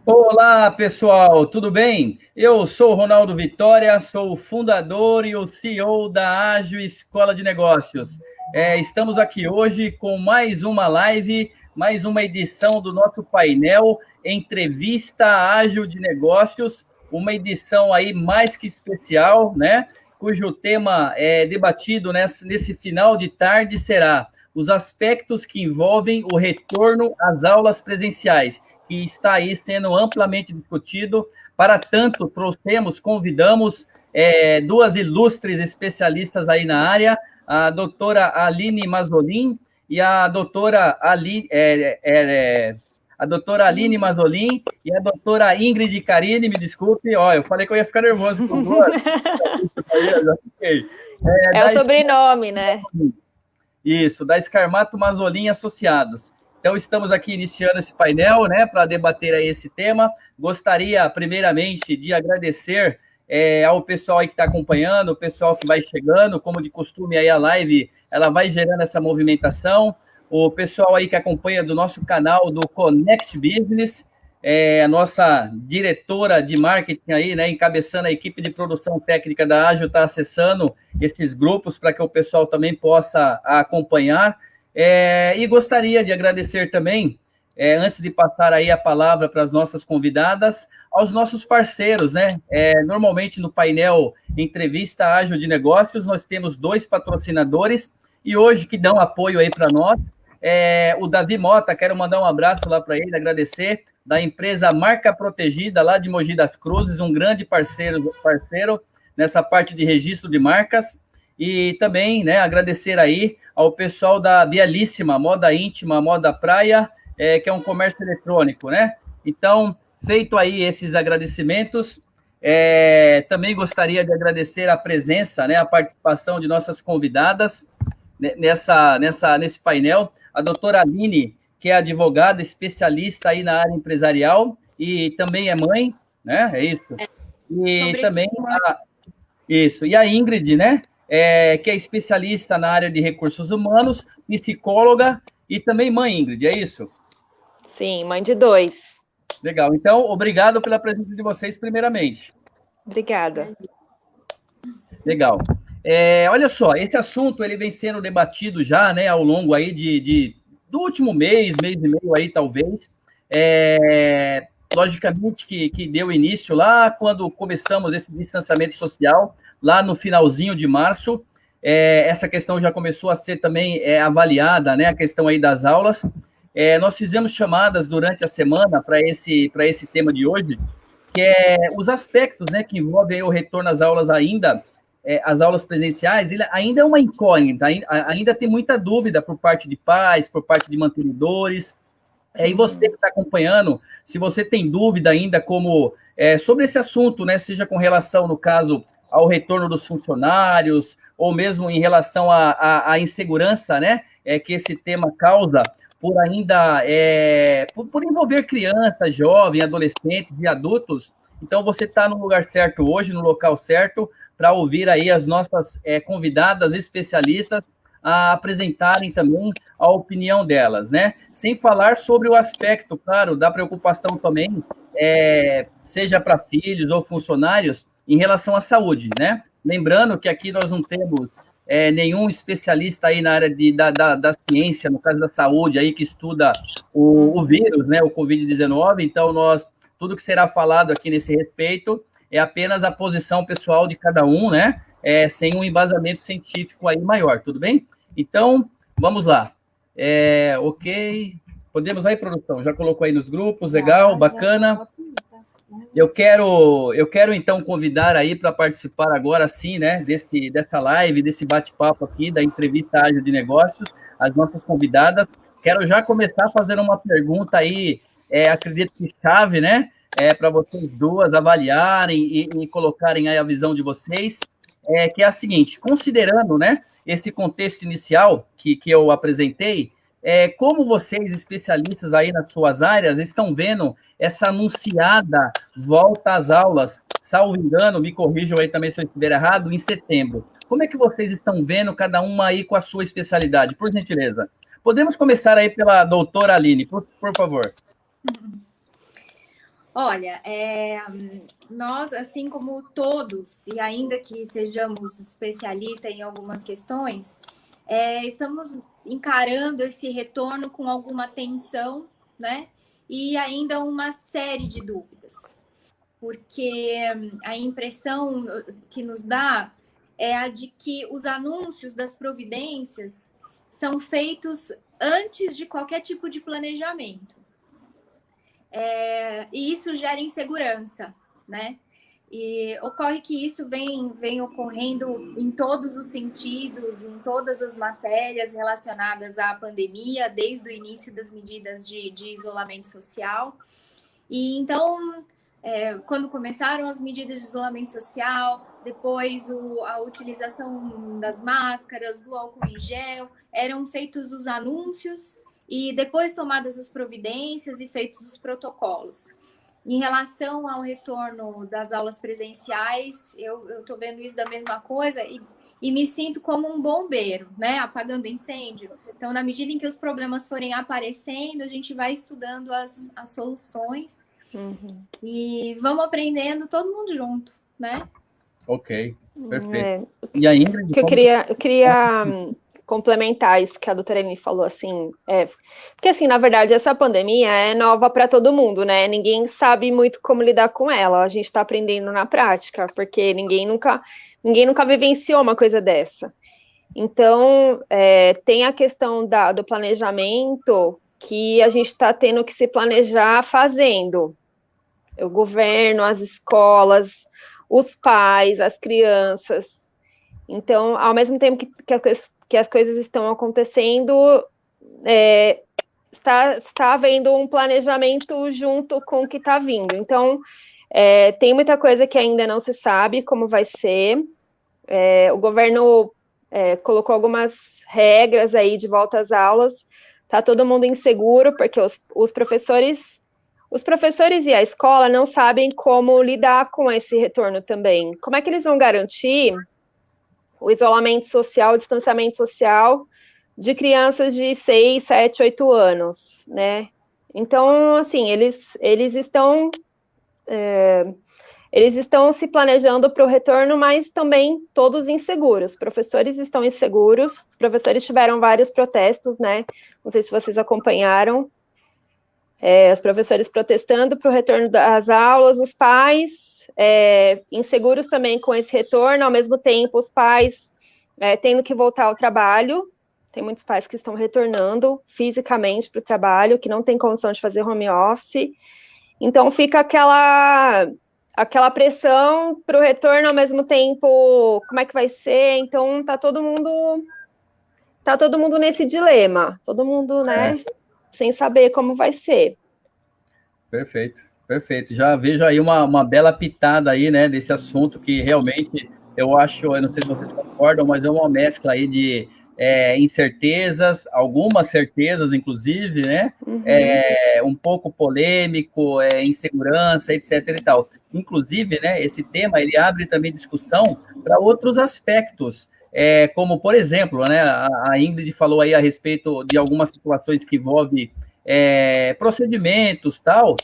Olá, pessoal, tudo bem? Eu sou o Ronaldo Vitória, sou o fundador e o CEO da Ágil Escola de Negócios. Estamos aqui hoje com mais uma live, mais uma edição do nosso painel Entrevista Ágil de Negócios, uma edição aí mais que especial, né? Cujo tema debatido nesse final de tarde será os aspectos que envolvem o retorno às aulas presenciais, que está aí sendo amplamente discutido. Para tanto, convidamos duas ilustres especialistas aí na área, a doutora Aline Mazzolin e a doutora Aline Mazzolin e a doutora Ingrid Carini, me desculpe, eu falei que eu ia ficar nervoso com duas. Eu já fiquei. É o sobrenome, né? Isso, da Scarmato Mazzolin Associados. Então, estamos aqui iniciando esse painel, né, para debater aí esse tema. Gostaria, primeiramente, de agradecer ao pessoal aí que está acompanhando, o pessoal que vai chegando, como de costume aí a live, ela vai gerando essa movimentação. O pessoal aí que acompanha do nosso canal do Connect Business, a nossa diretora de marketing aí, né, encabeçando a equipe de produção técnica da Ágil, está acessando esses grupos para que o pessoal também possa acompanhar. E gostaria de agradecer também, antes de passar aí a palavra para as nossas convidadas, aos nossos parceiros, né? Normalmente no painel Entrevista Ágil de Negócios, nós temos 2 patrocinadores, e hoje que dão apoio aí para nós, o Davi Mota, quero mandar um abraço lá para ele, agradecer, da empresa Marca Protegida, lá de Mogi das Cruzes, um grande parceiro nessa parte de registro de marcas. E também, né, agradecer aí ao pessoal da Bielíssima, Moda Íntima, Moda Praia, que é um comércio eletrônico, né? Então, feito aí esses agradecimentos, também gostaria de agradecer a presença, né, a participação de nossas convidadas nesse painel, a doutora Aline, que é advogada especialista aí na área empresarial e também é mãe, né? É isso. E também e a Ingrid, né? Que é especialista na área de recursos humanos, psicóloga e também mãe, Ingrid, é isso? Sim, mãe de 2. Legal. Então, obrigado pela presença de vocês, primeiramente. Obrigada. Legal. Olha só, esse assunto ele vem sendo debatido já, né, ao longo aí do último mês e meio aí, talvez. Logicamente que deu início lá quando começamos esse distanciamento social, lá no finalzinho de março. Essa questão já começou a ser também avaliada, né, a questão aí das aulas. Nós fizemos chamadas durante a semana para esse tema de hoje, que é os aspectos, né, que envolvem o retorno às aulas ainda, as aulas presenciais, ele ainda é uma incógnita, ainda tem muita dúvida por parte de pais, por parte de mantenedores. E você que está acompanhando, se você tem dúvida ainda sobre esse assunto, né, seja com relação, no caso, ao retorno dos funcionários, ou mesmo em relação à insegurança, né, que esse tema causa, por ainda por envolver crianças, jovens, adolescentes e adultos. Então, você está no lugar certo hoje, no local certo, para ouvir aí as nossas convidadas especialistas a apresentarem também a opinião delas, né? Sem falar sobre o aspecto, claro, da preocupação também, seja para filhos ou funcionários, em relação à saúde, né? Lembrando que aqui nós não temos nenhum especialista aí na área da ciência, no caso da saúde, aí que estuda o vírus, né? O Covid-19, então tudo que será falado aqui nesse respeito é apenas a posição pessoal de cada um, né? Sem um embasamento científico aí maior, tudo bem? Então, vamos lá. Ok. Podemos aí, produção? Já colocou aí nos grupos, legal, bacana. Eu quero então convidar aí para participar agora sim, né, dessa live, desse bate-papo aqui, da entrevista Ágil de Negócios, as nossas convidadas. Quero já começar fazendo uma pergunta aí, acredito que chave, né, para vocês duas avaliarem e colocarem aí a visão de vocês, que é a seguinte: considerando, né, esse contexto inicial que eu apresentei, como vocês, especialistas aí nas suas áreas, estão vendo essa anunciada volta às aulas, salvo engano, me corrijam aí também se eu estiver errado, em setembro. Como é que vocês estão vendo, cada uma aí com a sua especialidade, por gentileza? Podemos começar aí pela doutora Aline, por favor. Olha, nós, assim como todos, e ainda que sejamos especialistas em algumas questões, estamos encarando esse retorno com alguma tensão, né? E ainda uma série de dúvidas, porque a impressão que nos dá é a de que os anúncios das providências são feitos antes de qualquer tipo de planejamento. E isso gera insegurança, né? E ocorre que isso vem ocorrendo em todos os sentidos, em todas as matérias relacionadas à pandemia, desde o início das medidas de isolamento social. E então, quando começaram as medidas de isolamento social, depois a utilização das máscaras, do álcool em gel, eram feitos os anúncios e depois tomadas as providências e feitos os protocolos. Em relação ao retorno das aulas presenciais, eu estou vendo isso da mesma coisa e me sinto como um bombeiro, né? Apagando incêndio. Então, na medida em que os problemas forem aparecendo, a gente vai estudando as soluções e vamos aprendendo todo mundo junto, né? Ok, perfeito. E a Ingrid? Que eu queria complementar isso que a doutora Eni falou, assim, porque, assim, na verdade, essa pandemia é nova para todo mundo, né? Ninguém sabe muito como lidar com ela, a gente está aprendendo na prática, porque ninguém nunca vivenciou uma coisa dessa. Então, tem a questão do planejamento, que a gente está tendo que se planejar fazendo. O governo, as escolas, os pais, as crianças. Então, ao mesmo tempo que as coisas estão acontecendo, está havendo um planejamento junto com o que está vindo. Então, tem muita coisa que ainda não se sabe como vai ser. O governo colocou algumas regras aí de volta às aulas. Está todo mundo inseguro, porque os professores e a escola não sabem como lidar com esse retorno também. Como é que eles vão garantir o isolamento social, o distanciamento social de crianças de 6, 7, 8 anos, né? Então, assim, eles estão se planejando para o retorno, mas também todos inseguros. Os professores estão inseguros, os professores tiveram vários protestos, né? Não sei se vocês acompanharam. Os professores protestando para o retorno das aulas, os pais inseguros também com esse retorno, ao mesmo tempo os pais tendo que voltar ao trabalho. Tem muitos pais que estão retornando fisicamente para o trabalho, que não tem condição de fazer home office. Então fica aquela pressão para o retorno, ao mesmo tempo, como é que vai ser? Então tá todo mundo nesse dilema, todo mundo, né, sem saber como vai ser. Perfeito, perfeito. Já vejo aí uma bela pitada aí, né, desse assunto que realmente eu não sei se vocês concordam, mas é uma mescla aí de incertezas, algumas certezas, inclusive, né, um pouco polêmico, insegurança, etc. e tal. Inclusive, né, esse tema, ele abre também discussão para outros aspectos, como, por exemplo, né, a Ingrid falou aí a respeito de algumas situações que envolvem procedimentos, tal.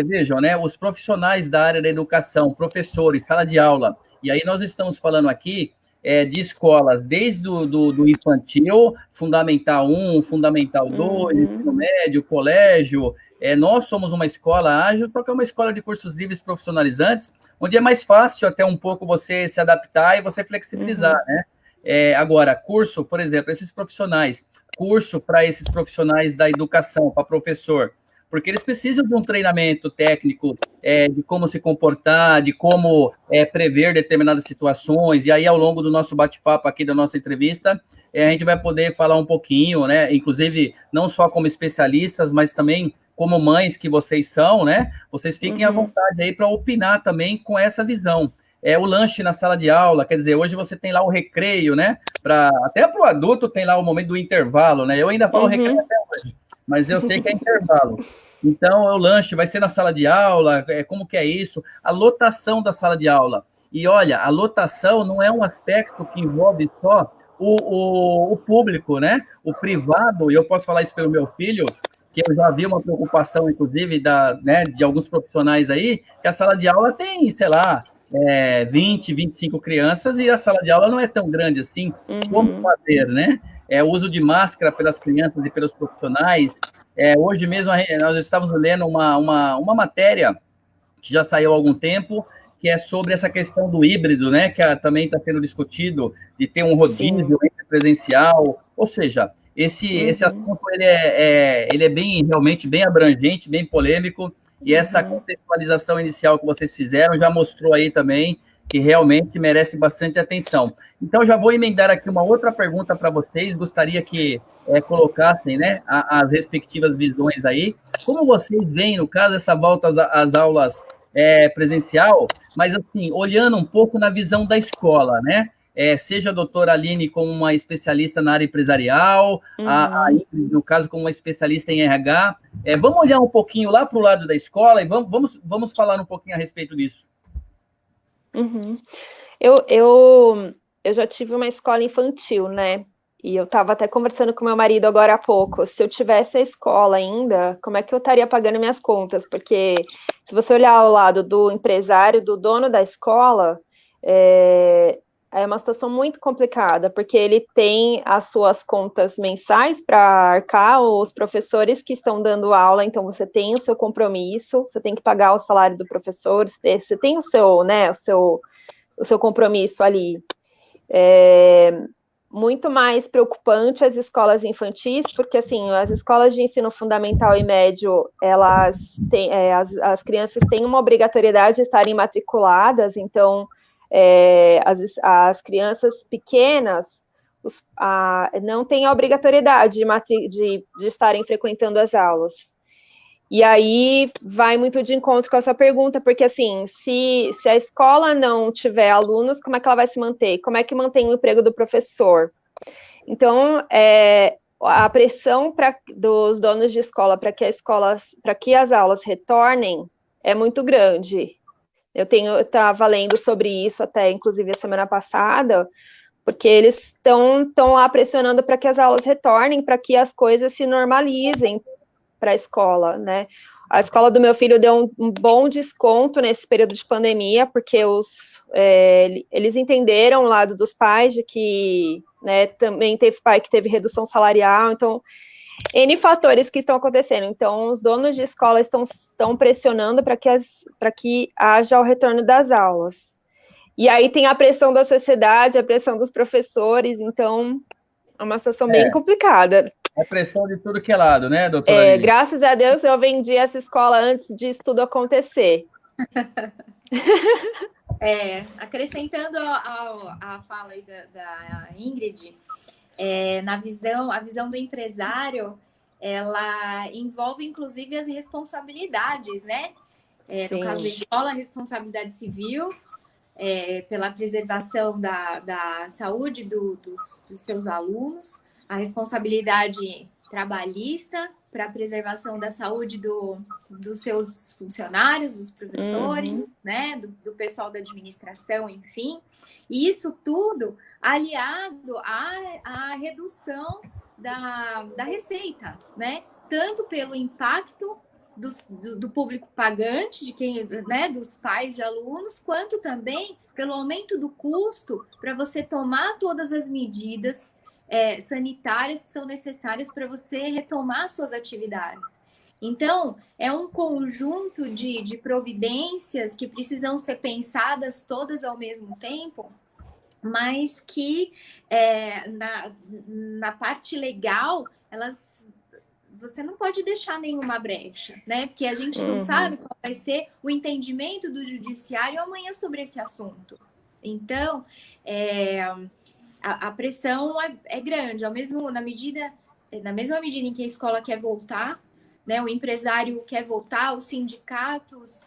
Vejam, né, os profissionais da área da educação, professores, sala de aula, e aí nós estamos falando aqui de escolas desde do infantil, Fundamental 1, Fundamental 2, ensino médio, colégio. Nós somos uma escola ágil, só que é uma escola de cursos livres profissionalizantes, onde é mais fácil até um pouco você se adaptar e você flexibilizar, né? Agora, curso, por exemplo, esses profissionais, curso para esses profissionais da educação, para professor, porque eles precisam de um treinamento técnico de como se comportar, de como prever determinadas situações, e aí ao longo do nosso bate-papo aqui, da nossa entrevista, a gente vai poder falar um pouquinho, né, inclusive não só como especialistas, mas também como mães que vocês são, né, vocês fiquem à vontade aí para opinar também com essa visão. O lanche na sala de aula, quer dizer, hoje você tem lá o recreio, né? Até para o adulto tem lá o momento do intervalo, né? Eu ainda falo recreio até hoje, mas eu sei que é intervalo. Então, o lanche vai ser na sala de aula, como que é isso? A lotação da sala de aula. E olha, a lotação não é um aspecto que envolve só o público, né? O privado, e eu posso falar isso pelo meu filho, que eu já vi uma preocupação, inclusive, né, de alguns profissionais aí, que a sala de aula tem, sei lá, 20, 25 crianças e a sala de aula não é tão grande assim. Como fazer, né? O uso de máscara pelas crianças e pelos profissionais. Hoje mesmo nós estávamos lendo uma matéria que já saiu há algum tempo, que é sobre essa questão do híbrido, né? Que também está sendo discutido, de ter um rodízio entre presencial. Ou seja, esse assunto ele é realmente bem abrangente, bem polêmico, e essa contextualização inicial que vocês fizeram já mostrou aí também que realmente merece bastante atenção. Então, já vou emendar aqui uma outra pergunta para vocês, gostaria que colocassem, né, as respectivas visões aí. Como vocês veem, no caso, essa volta às aulas presencial, mas assim, olhando um pouco na visão da escola, né? Seja a doutora Aline como uma especialista na área empresarial, a Ingrid, no caso, como uma especialista em RH. Vamos olhar um pouquinho lá para o lado da escola e vamos falar um pouquinho a respeito disso. Eu já tive uma escola infantil, né? E eu estava até conversando com meu marido agora há pouco. Se eu tivesse a escola ainda, como é que eu estaria pagando minhas contas? Porque se você olhar ao lado do empresário, do dono da escola, é uma situação muito complicada, porque ele tem as suas contas mensais para arcar, os professores que estão dando aula, então você tem o seu compromisso, você tem que pagar o salário do professor, você tem o seu, né, o seu compromisso ali. Muito mais preocupante as escolas infantis, porque, assim, as escolas de ensino fundamental e médio, elas têm, as crianças têm uma obrigatoriedade de estarem matriculadas, então, as crianças pequenas não têm a obrigatoriedade de estarem frequentando as aulas. E aí vai muito de encontro com a sua pergunta, porque assim, se a escola não tiver alunos, como é que ela vai se manter? Como é que mantém o emprego do professor? Então, a pressão dos donos de escola para que as aulas retornem é muito grande. Eu estava lendo sobre isso até, inclusive, a semana passada, porque eles estão lá pressionando para que as aulas retornem, para que as coisas se normalizem para a escola, né? A escola do meu filho deu um bom desconto nesse período de pandemia, porque eles entenderam o lado dos pais de que, né, também teve pai que teve redução salarial, então, N fatores que estão acontecendo. Então, os donos de escola estão pressionando para que haja o retorno das aulas. E aí tem a pressão da sociedade, a pressão dos professores, então é uma situação bem complicada. É pressão de tudo que é lado, né, doutora Aline? Graças a Deus eu vendi essa escola antes disso tudo acontecer. Acrescentando a fala aí da Ingrid, a visão do empresário, ela envolve inclusive as responsabilidades, né? No caso da escola, a responsabilidade civil, pela preservação da saúde dos seus alunos, a responsabilidade trabalhista para a preservação da saúde dos seus funcionários, dos professores, né, do pessoal da administração, enfim. E isso tudo aliado à redução da receita, né? Tanto pelo impacto do público pagante, de quem, né, dos pais de alunos, quanto também pelo aumento do custo para você tomar todas as medidas sanitárias que são necessárias para você retomar suas atividades. Então, é um conjunto de providências que precisam ser pensadas todas ao mesmo tempo, mas que na parte legal, você não pode deixar nenhuma brecha, né? Porque a gente não sabe qual vai ser o entendimento do judiciário amanhã sobre esse assunto. Então, a pressão é grande, na mesma medida em que a escola quer voltar, né? O empresário quer voltar, os sindicatos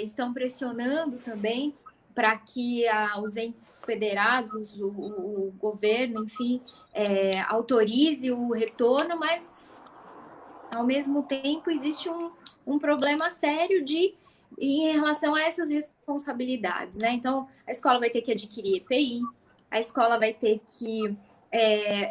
estão pressionando também para que os entes federados, o governo, enfim, autorize o retorno, mas ao mesmo tempo existe um problema sério em relação a essas responsabilidades, né? Então, a escola vai ter que adquirir EPI, a escola vai ter que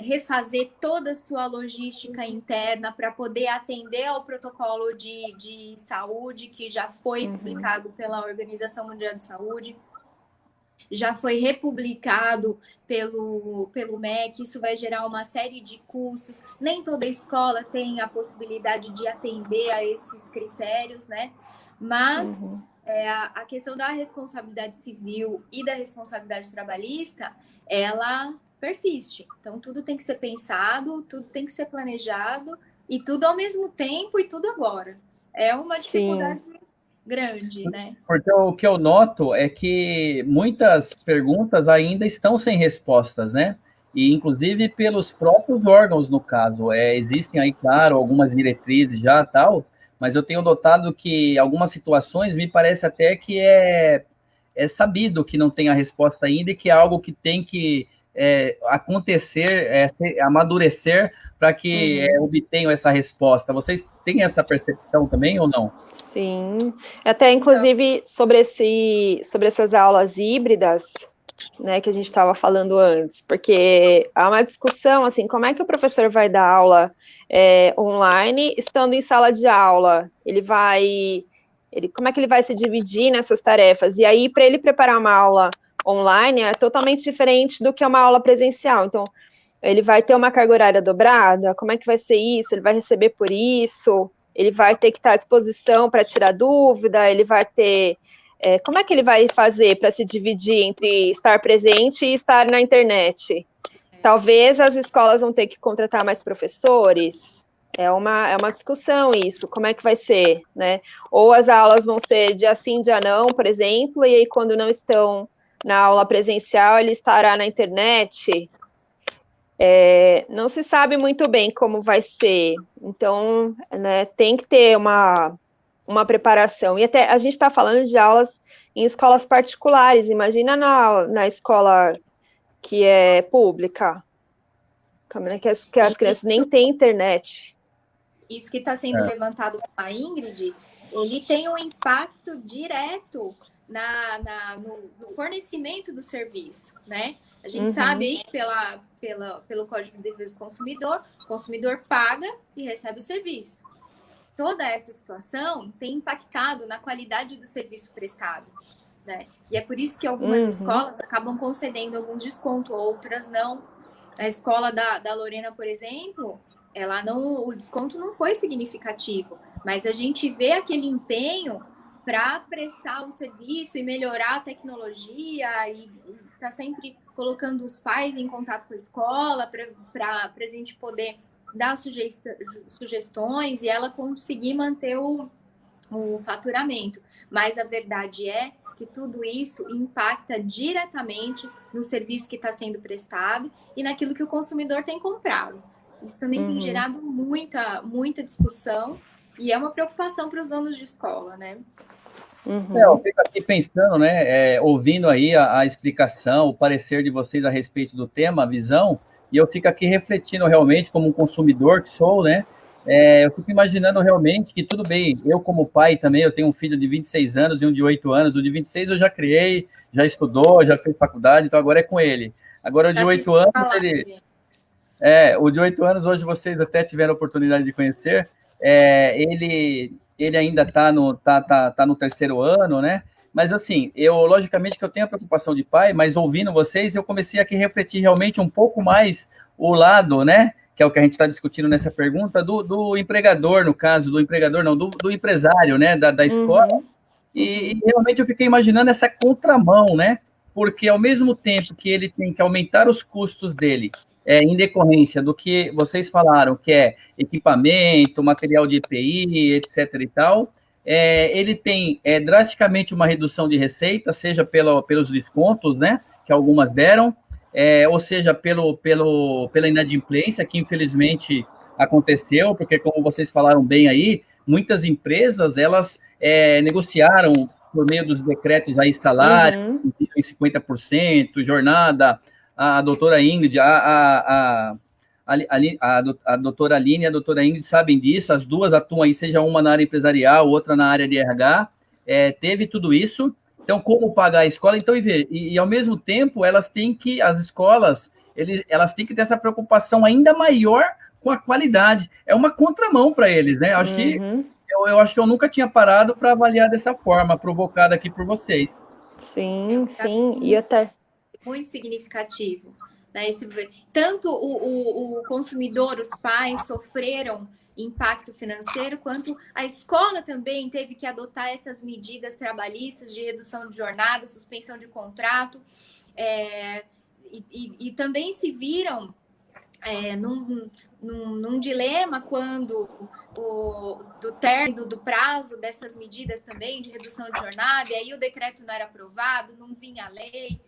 refazer toda a sua logística interna para poder atender ao protocolo de saúde que já foi publicado pela Organização Mundial de Saúde, já foi republicado pelo MEC. Isso vai gerar uma série de custos. Nem toda escola tem a possibilidade de atender a esses critérios, né? Mas a questão da responsabilidade civil e da responsabilidade trabalhista, ela persiste. Então, tudo tem que ser pensado, tudo tem que ser planejado, e tudo ao mesmo tempo e tudo agora. É uma dificuldade grande, né? Porque o que eu noto é que muitas perguntas ainda estão sem respostas, né? E, inclusive, pelos próprios órgãos, no caso. Existem aí, claro, algumas diretrizes já, tal, mas eu tenho notado que algumas situações me parece até que é sabido que não tem a resposta ainda e que é algo que tem que acontecer, amadurecer para que obtenham essa resposta. Vocês têm essa percepção também ou não? Sim, até inclusive sobre essas aulas híbridas, né, que a gente estava falando antes, porque há uma discussão, assim, como é que o professor vai dar aula online, estando em sala de aula? Como é que ele vai se dividir nessas tarefas? E aí, para ele preparar uma aula online, é totalmente diferente do que uma aula presencial. Então, ele vai ter uma carga horária dobrada? Como é que vai ser isso? Ele vai receber por isso? Ele vai ter que estar à disposição para tirar dúvida? Ele vai ter... como é que ele vai fazer para se dividir entre estar presente e estar na internet? Talvez as escolas vão ter que contratar mais professores. É uma discussão isso, como é que vai ser, né? Ou as aulas vão ser dia sim, dia não, por exemplo, e aí quando não estão na aula presencial, ele estará na internet. Não se sabe muito bem como vai ser. Então, né, tem que ter uma preparação. E até a gente está falando de aulas em escolas particulares. Imagina na escola que é pública, que as crianças nem têm internet. Isso que está sendo levantado pela Ingrid, ele tem um impacto direto no fornecimento do serviço, né? A gente sabe aí pelo Código de Defesa do Consumidor, o consumidor paga e recebe o serviço. Toda essa situação tem impactado na qualidade do serviço prestado, né? E é por isso que algumas escolas acabam concedendo algum desconto, outras não. A escola da Lorena, por exemplo, o desconto não foi significativo, mas a gente vê aquele empenho para prestar o serviço e melhorar a tecnologia e está sempre colocando os pais em contato com a escola para a gente poder dar sugestões e ela conseguir manter o faturamento. Mas a verdade é que tudo isso impacta diretamente no serviço que está sendo prestado e naquilo que o consumidor tem comprado. Isso também tem gerado muita discussão e é uma preocupação para os donos de escola, né? Eu fico aqui pensando, né, ouvindo aí a explicação, o parecer de vocês a respeito do tema, a visão, e eu fico aqui refletindo realmente como um consumidor que sou, né, eu fico imaginando realmente que tudo bem, eu como pai também, eu tenho um filho de 26 anos e um de 8 anos, o de 26 eu já criei, já estudou, já fez faculdade, então agora é com ele. Agora o de 8 anos, o de 8 anos, hoje vocês até tiveram a oportunidade de conhecer, ele ainda está no terceiro ano, né? Mas assim, logicamente que eu tenho a preocupação de pai, mas ouvindo vocês, eu comecei aqui a refletir realmente um pouco mais o lado, né? Que é o que a gente está discutindo nessa pergunta, do empregador, no caso, do empregador não, do empresário, né? Da escola. E realmente eu fiquei imaginando essa contramão, né? Porque ao mesmo tempo que ele tem que aumentar os custos dele, em decorrência do que vocês falaram, que é equipamento, material de EPI, etc. e tal, ele tem drasticamente uma redução de receita, seja pelos descontos, né, que algumas deram, ou seja, pela inadimplência, que infelizmente aconteceu, porque como vocês falaram bem aí, muitas empresas, elas negociaram por meio dos decretos aí salário, em 50%, jornada. A doutora Ingrid, a doutora Aline e a doutora Ingrid sabem disso, as duas atuam aí, seja uma na área empresarial, outra na área de RH, teve tudo isso, então como pagar a escola, então, e ao mesmo tempo, as escolas, elas têm que ter essa preocupação ainda maior com a qualidade. É uma contramão para eles, né? Acho que eu acho que eu nunca tinha parado para avaliar dessa forma, provocada aqui por vocês. Sim, sim, e até muito significativo, né? Tanto o consumidor, os pais sofreram impacto financeiro, quanto a escola também teve que adotar essas medidas trabalhistas de redução de jornada, suspensão de contrato, e também se viram num dilema quando do término do prazo dessas medidas também de redução de jornada, e aí o decreto não era aprovado, não vinha a lei.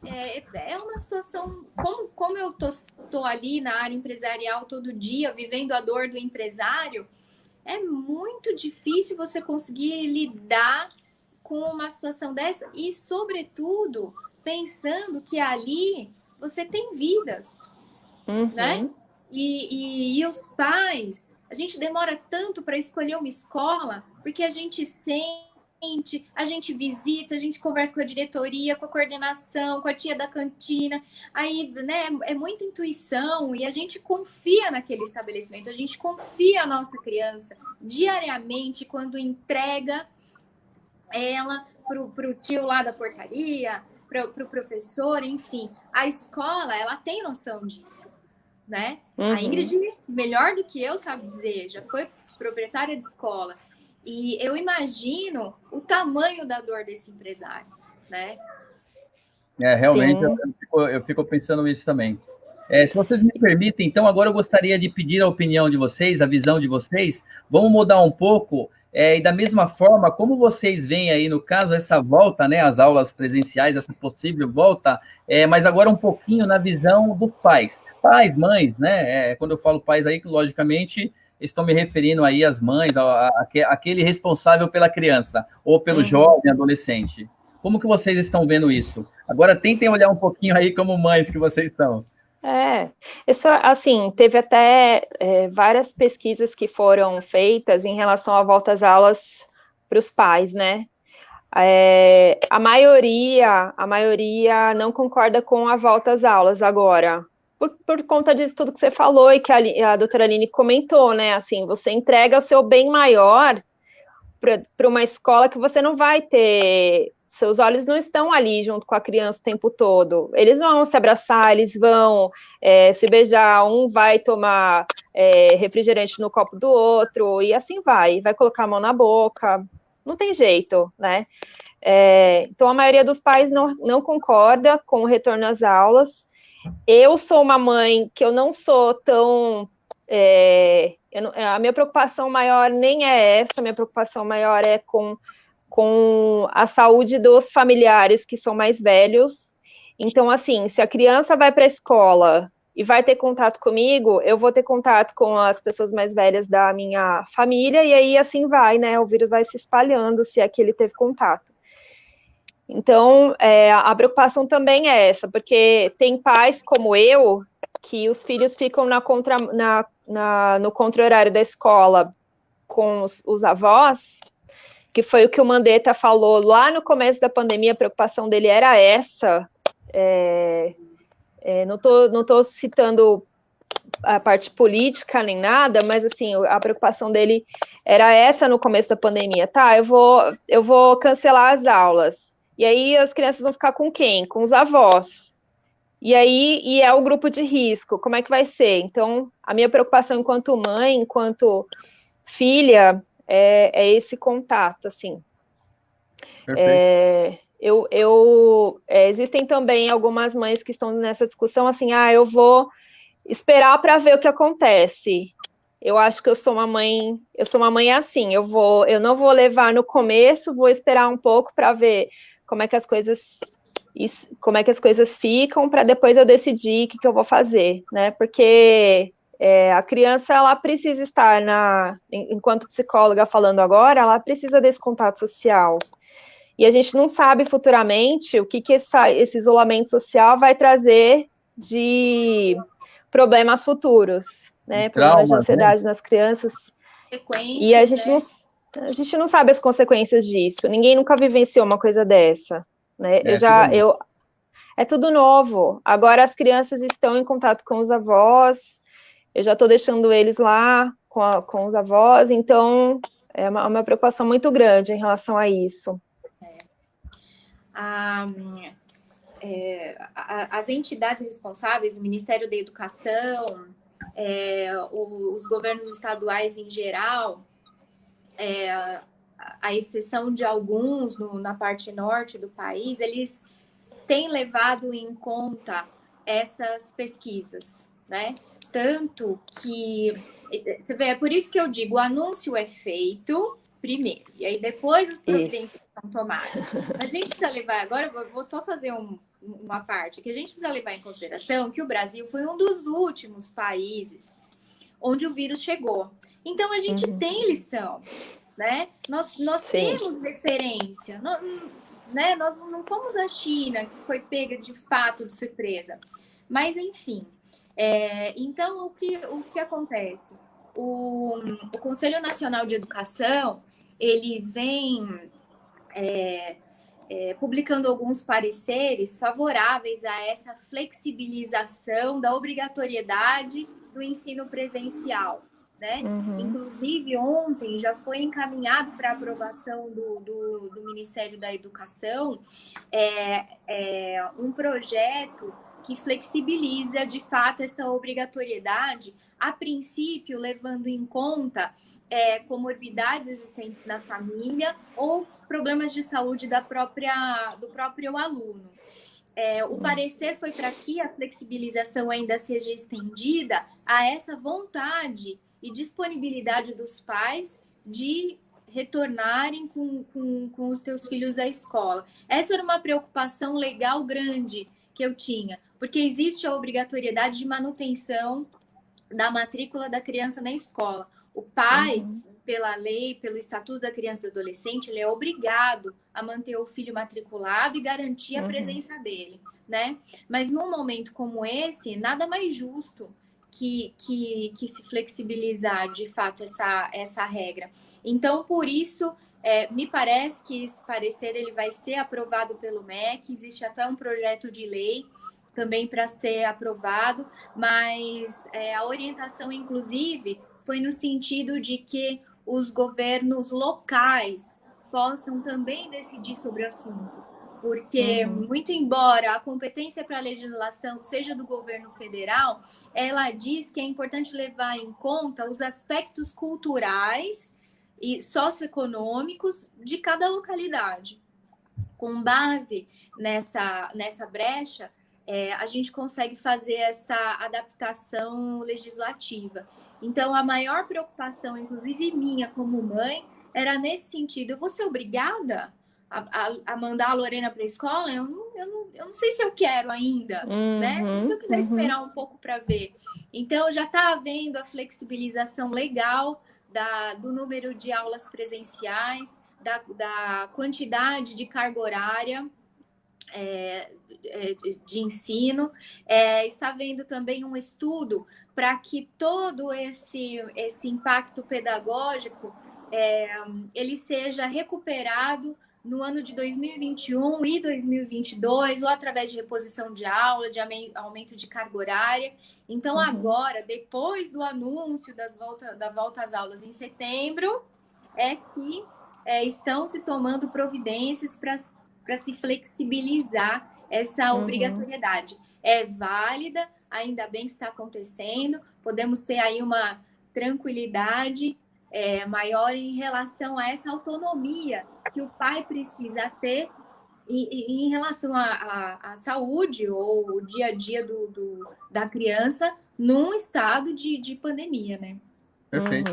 É uma situação, como eu tô ali na área empresarial todo dia, vivendo a dor do empresário, é muito difícil você conseguir lidar com uma situação dessa e, sobretudo, pensando que ali você tem vidas, né? E os pais, a gente demora tanto para escolher uma escola, porque a gente a gente visita, a gente conversa com a diretoria, com a coordenação, com a tia da cantina, aí, né, é muita intuição e a gente confia naquele estabelecimento, a gente confia a nossa criança diariamente quando entrega ela pro tio lá da portaria, pro professor, enfim. A escola, ela tem noção disso, né? A Ingrid, melhor do que eu, sabe dizer, já foi proprietária de escola. E eu imagino o tamanho da dor desse empresário, né? Realmente, eu fico pensando nisso também. Se vocês me permitem, então, agora eu gostaria de pedir a opinião de vocês, a visão de vocês. Vamos mudar um pouco, e da mesma forma, como vocês veem aí, no caso, essa volta, né, às aulas presenciais, essa possível volta, mas agora um pouquinho na visão dos pais. Pais, mães, né? Quando eu falo pais aí, logicamente, estou me referindo aí às mães, aquele responsável pela criança, ou pelo jovem, adolescente. Como que vocês estão vendo isso? Agora tentem olhar um pouquinho aí como mães que vocês são. Isso, assim, teve até várias pesquisas que foram feitas em relação à volta às aulas para os pais, né? A maioria não concorda com a volta às aulas agora, por conta disso tudo que você falou e que a doutora Aline comentou, né? Assim, você entrega o seu bem maior para uma escola que você não vai ter, seus olhos não estão ali junto com a criança o tempo todo. Eles vão se abraçar, eles vão se beijar, um vai tomar refrigerante no copo do outro, e assim vai colocar a mão na boca, não tem jeito, né? Então, a maioria dos pais não concorda com o retorno às aulas. Eu sou uma mãe que eu não sou tão... a minha preocupação maior nem é essa, a minha preocupação maior é com a saúde dos familiares que são mais velhos. Então, assim, se a criança vai para a escola e vai ter contato comigo, eu vou ter contato com as pessoas mais velhas da minha família, e aí assim vai, né? O vírus vai se espalhando se é que ele teve contato. Então, a preocupação também é essa, porque tem pais como eu, que os filhos ficam no contra-horário da escola com os avós, que foi o que o Mandetta falou lá no começo da pandemia, a preocupação dele era essa. Não tô citando a parte política nem nada, mas assim, a preocupação dele era essa no começo da pandemia. Tá, eu vou cancelar as aulas. E aí as crianças vão ficar com quem? Com os avós. E é o grupo de risco, como é que vai ser? Então, a minha preocupação enquanto mãe, enquanto filha, é esse contato, assim. Existem também algumas mães que estão nessa discussão, assim, eu vou esperar para ver o que acontece. Eu acho que eu sou uma mãe assim, eu não vou levar no começo, vou esperar um pouco para ver como é que as coisas ficam, para depois eu decidir o que eu vou fazer, né? Porque a criança, ela precisa estar enquanto psicóloga falando agora, ela precisa desse contato social. E a gente não sabe futuramente o que esse isolamento social vai trazer de problemas futuros, né? Problemas de ansiedade, né? Nas crianças. E a gente não sabe as consequências disso. Ninguém nunca vivenciou uma coisa dessa, né? é tudo novo. Agora as crianças estão em contato com os avós, eu já estou deixando eles lá com os avós, então é uma preocupação muito grande em relação a isso. As entidades responsáveis, o Ministério da Educação, os governos estaduais em geral, a exceção de alguns na parte norte do país, eles têm levado em conta essas pesquisas, né? Tanto que, você vê, é por isso que eu digo, o anúncio é feito primeiro, e aí depois as providências são tomadas. Mas a gente precisa levar, agora eu vou só fazer uma parte, que a gente precisa levar em consideração que o Brasil foi um dos últimos países onde o vírus chegou. Então, a gente tem lição, né? Nós temos referência, né? Nós não fomos a China, que foi pega de fato de surpresa. Mas, enfim, então, o que acontece? O Conselho Nacional de Educação, ele vem publicando alguns pareceres favoráveis a essa flexibilização da obrigatoriedade do ensino presencial, né? Inclusive, ontem já foi encaminhado para aprovação do Ministério da Educação um projeto que flexibiliza, de fato, essa obrigatoriedade, a princípio, levando em conta comorbidades existentes na família ou problemas de saúde do próprio aluno. O parecer foi para que a flexibilização ainda seja estendida a essa vontade e disponibilidade dos pais de retornarem com os teus filhos à escola. Essa era uma preocupação legal grande que eu tinha, porque existe a obrigatoriedade de manutenção da matrícula da criança na escola. O pai, pela lei, pelo Estatuto da Criança e do Adolescente, ele é obrigado a manter o filho matriculado e garantir a presença dele, né? Mas num momento como esse, nada mais justo que se flexibilizar, de fato, essa regra. Então, por isso, me parece que esse parecer ele vai ser aprovado pelo MEC, existe até um projeto de lei também para ser aprovado, mas a orientação, inclusive, foi no sentido de que os governos locais possam também decidir sobre o assunto, porque, muito embora a competência para a legislação seja do governo federal, ela diz que é importante levar em conta os aspectos culturais e socioeconômicos de cada localidade. Com base nessa brecha, a gente consegue fazer essa adaptação legislativa. Então, a maior preocupação, inclusive minha como mãe, era nesse sentido. Eu vou ser obrigada a mandar a Lorena para a escola? Eu não sei se eu quero ainda, né? Se eu quiser esperar um pouco para ver. Então, já está havendo a flexibilização legal do número de aulas presenciais, da quantidade de carga horária de ensino. Está havendo também um estudo para que todo esse impacto pedagógico ele seja recuperado no ano de 2021 e 2022, ou através de reposição de aula, de aumento de carga horária. Então, agora, depois do anúncio da volta às aulas em setembro, que estão se tomando providências para se flexibilizar essa obrigatoriedade. É válida, ainda bem que está acontecendo, podemos ter aí uma tranquilidade maior em relação a essa autonomia que o pai precisa ter e em relação à saúde ou o dia a dia da criança num estado de pandemia, né? Perfeito.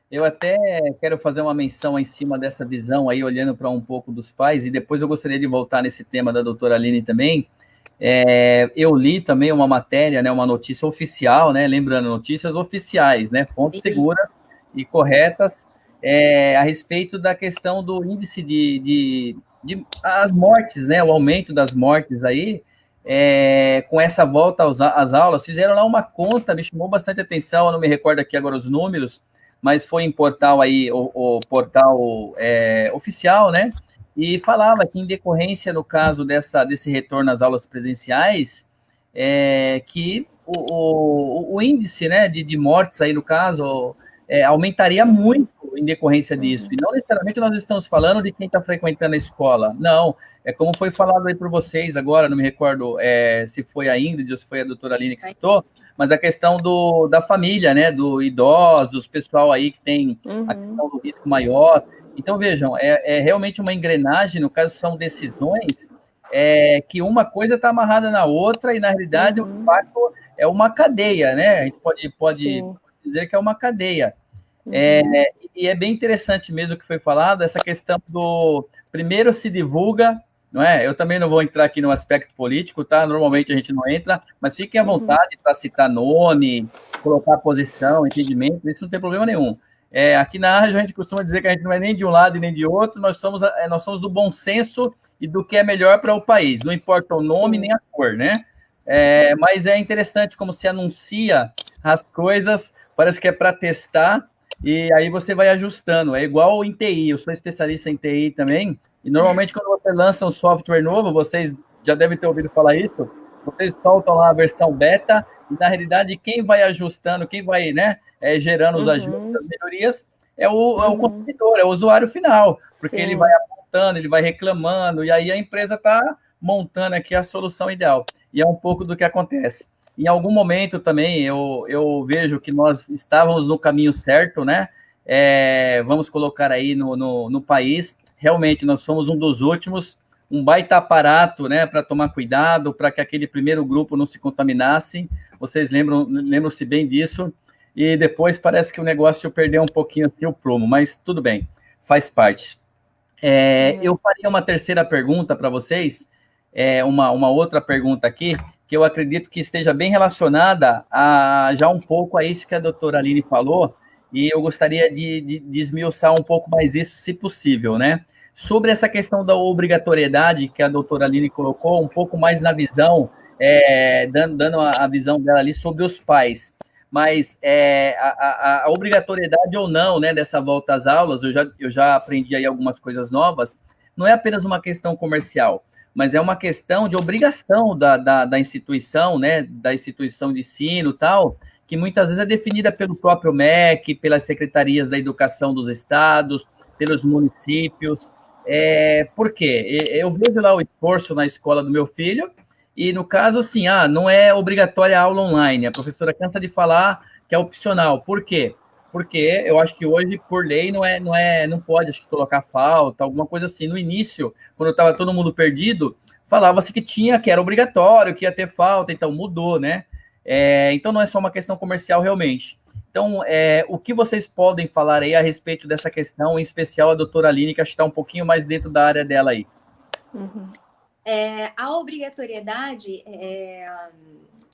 Eu até quero fazer uma menção em cima dessa visão aí, olhando para um pouco dos pais, e depois eu gostaria de voltar nesse tema da doutora Aline também. Eu li também uma matéria, né, uma notícia oficial, né, lembrando, notícias oficiais, né, fontes seguras e corretas, a respeito da questão do índice de as mortes, né, o aumento das mortes aí, com essa volta às aulas. Fizeram lá uma conta, me chamou bastante atenção, eu não me recordo aqui agora os números, mas foi em portal aí, o portal oficial, né? e falava que, em decorrência, no caso desse retorno às aulas presenciais, que o índice, né, de mortes aí, no caso, aumentaria muito em decorrência disso. E não necessariamente nós estamos falando de quem está frequentando a escola. Não, é como foi falado aí por vocês agora, não me recordo se foi a Ingrid ou se foi a doutora Aline que citou, mas a questão da família, né, do idosos, pessoal aí que tem a questão do risco maior. Então, vejam, é realmente uma engrenagem, no caso, são decisões que uma coisa está amarrada na outra e, na realidade, o impacto é uma cadeia, né? A gente pode dizer que é uma cadeia. E é bem interessante mesmo o que foi falado, essa questão do primeiro se divulga, não é? Eu também não vou entrar aqui no aspecto político, tá? Normalmente a gente não entra, mas fiquem à vontade para citar nome, colocar posição, entendimento, isso não tem problema nenhum. Aqui na Arja a gente costuma dizer que a gente não é nem de um lado e nem de outro, nós somos do bom senso e do que é melhor para o país, não importa o nome nem a cor, né? Mas é interessante como se anuncia as coisas, parece que é para testar, e aí você vai ajustando. É igual em TI, eu sou especialista em TI também, e normalmente quando você lança um software novo, vocês já devem ter ouvido falar isso, vocês soltam lá a versão beta, e na realidade quem vai ajustando, quem vai, né, gerando os ajustes, as melhorias, é o consumidor, é o usuário final, porque ele vai apontando, ele vai reclamando, e aí a empresa está montando aqui a solução ideal. E é um pouco do que acontece. Em algum momento também eu vejo que nós estávamos no caminho certo, né? Vamos colocar aí no país. Realmente, nós somos um dos últimos, um baita aparato, né? Para tomar cuidado, para que aquele primeiro grupo não se contaminasse. Vocês lembram-se bem disso. E depois parece que o negócio perdeu um pouquinho assim, o prumo, mas tudo bem, faz parte. Eu faria uma terceira pergunta para vocês, uma outra pergunta aqui, que eu acredito que esteja bem relacionada já um pouco a isso que a doutora Aline falou, e eu gostaria de esmiuçar um pouco mais isso, se possível, né? Sobre essa questão da obrigatoriedade que a doutora Aline colocou, um pouco mais na visão, dando a visão dela ali sobre os pais. Mas a obrigatoriedade ou não, né, dessa volta às aulas, eu já aprendi aí algumas coisas novas, não é apenas uma questão comercial, mas é uma questão de obrigação da instituição, né, da instituição de ensino e tal, que muitas vezes é definida pelo próprio MEC, pelas secretarias da educação dos estados, pelos municípios. Por quê? Eu vejo lá o esforço na escola do meu filho, e no caso, assim, não é obrigatória a aula online, a professora cansa de falar que é opcional. Por quê? Porque eu acho que hoje, por lei, não pode, acho que, colocar falta, alguma coisa assim. No início, quando estava todo mundo perdido, falava-se que era obrigatório, que ia ter falta, então mudou, né? Então não é só uma questão comercial, realmente. Então, o que vocês podem falar aí a respeito dessa questão, em especial a doutora Aline, que acho que está um pouquinho mais dentro da área dela aí. A obrigatoriedade,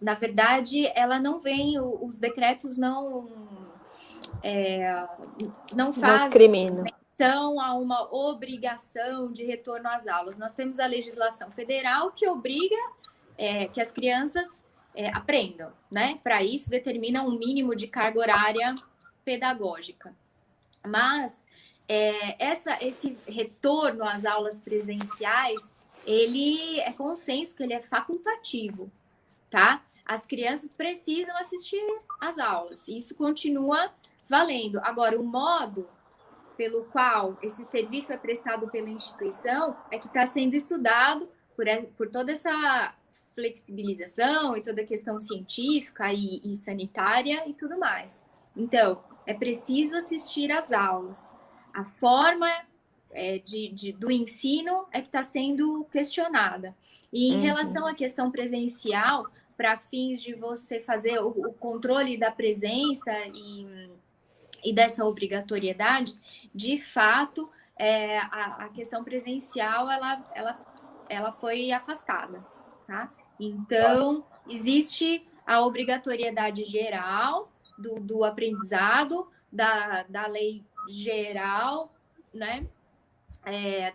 na verdade, ela não vem, os decretos não fazem menção a uma obrigação de retorno às aulas. Nós temos a legislação federal que obriga que as crianças aprendam, né? Para isso, determina um mínimo de carga horária pedagógica. Mas esse retorno às aulas presenciais, ele é consenso que ele é facultativo, tá? As crianças precisam assistir às aulas, e isso continua valendo. Agora, o modo pelo qual esse serviço é prestado pela instituição é que está sendo estudado por toda essa flexibilização e toda a questão científica e sanitária e tudo mais. Então, é preciso assistir às aulas. A forma do ensino é que está sendo questionada. E em relação à questão presencial, para fins de você fazer o controle da presença e dessa obrigatoriedade, de fato, a questão presencial ela foi afastada, tá? Então, existe a obrigatoriedade geral do aprendizado, da lei geral, né?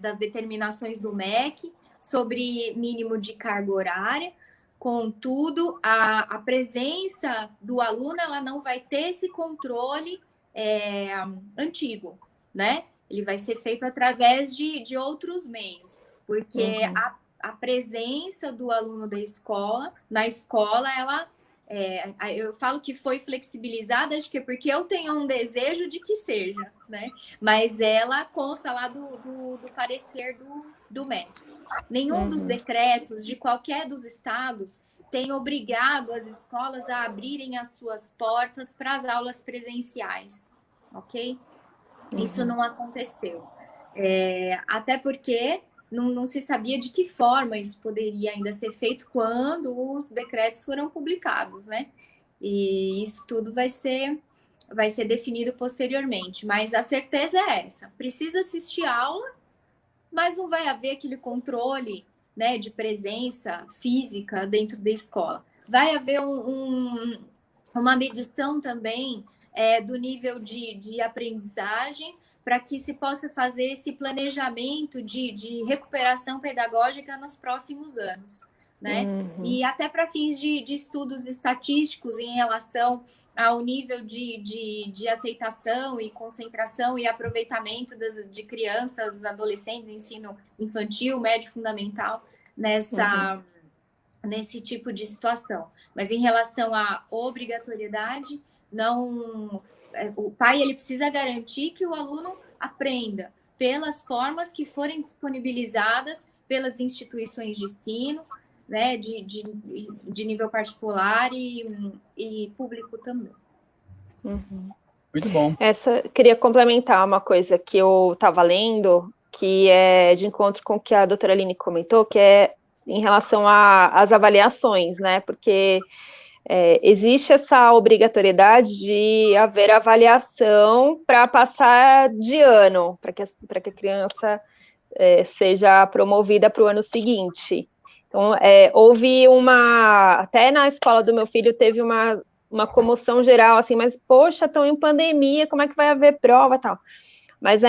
Das determinações do MEC sobre mínimo de carga horária. Contudo, a presença do aluno, ela não vai ter esse controle antigo, né? ele vai ser feito através de outros meios, porque a presença do aluno na escola, ela, eu falo que foi flexibilizada, acho que é porque eu tenho um desejo de que seja, né? Mas ela consta lá do parecer do MEC. Nenhum dos decretos de qualquer dos estados tem obrigado as escolas a abrirem as suas portas para as aulas presenciais, ok? Isso não aconteceu. Até porque não se sabia de que forma isso poderia ainda ser feito quando os decretos foram publicados, né? E isso tudo vai ser definido posteriormente. Mas a certeza é essa: precisa assistir a aula, mas não vai haver aquele controle, né, de presença física dentro da escola. Vai haver uma medição também do nível de aprendizagem, para que se possa fazer esse planejamento de recuperação pedagógica nos próximos anos, né? E até para fins de estudos estatísticos em relação ao nível de aceitação e concentração e aproveitamento de crianças, adolescentes, ensino infantil, médio, fundamental, nesse tipo de situação. Mas em relação à obrigatoriedade, não... O pai, ele precisa garantir que o aluno aprenda pelas formas que forem disponibilizadas pelas instituições de ensino, né, de nível particular e público também. Muito bom. Queria complementar uma coisa que eu estava lendo, que é de encontro com o que a doutora Aline comentou, que é em relação às avaliações, né, porque existe essa obrigatoriedade de haver avaliação para passar de ano, para que a criança seja promovida para o ano seguinte. Então, houve até na escola do meu filho teve uma comoção geral, assim, mas, poxa, estão em pandemia, como é que vai haver prova e tal? Mas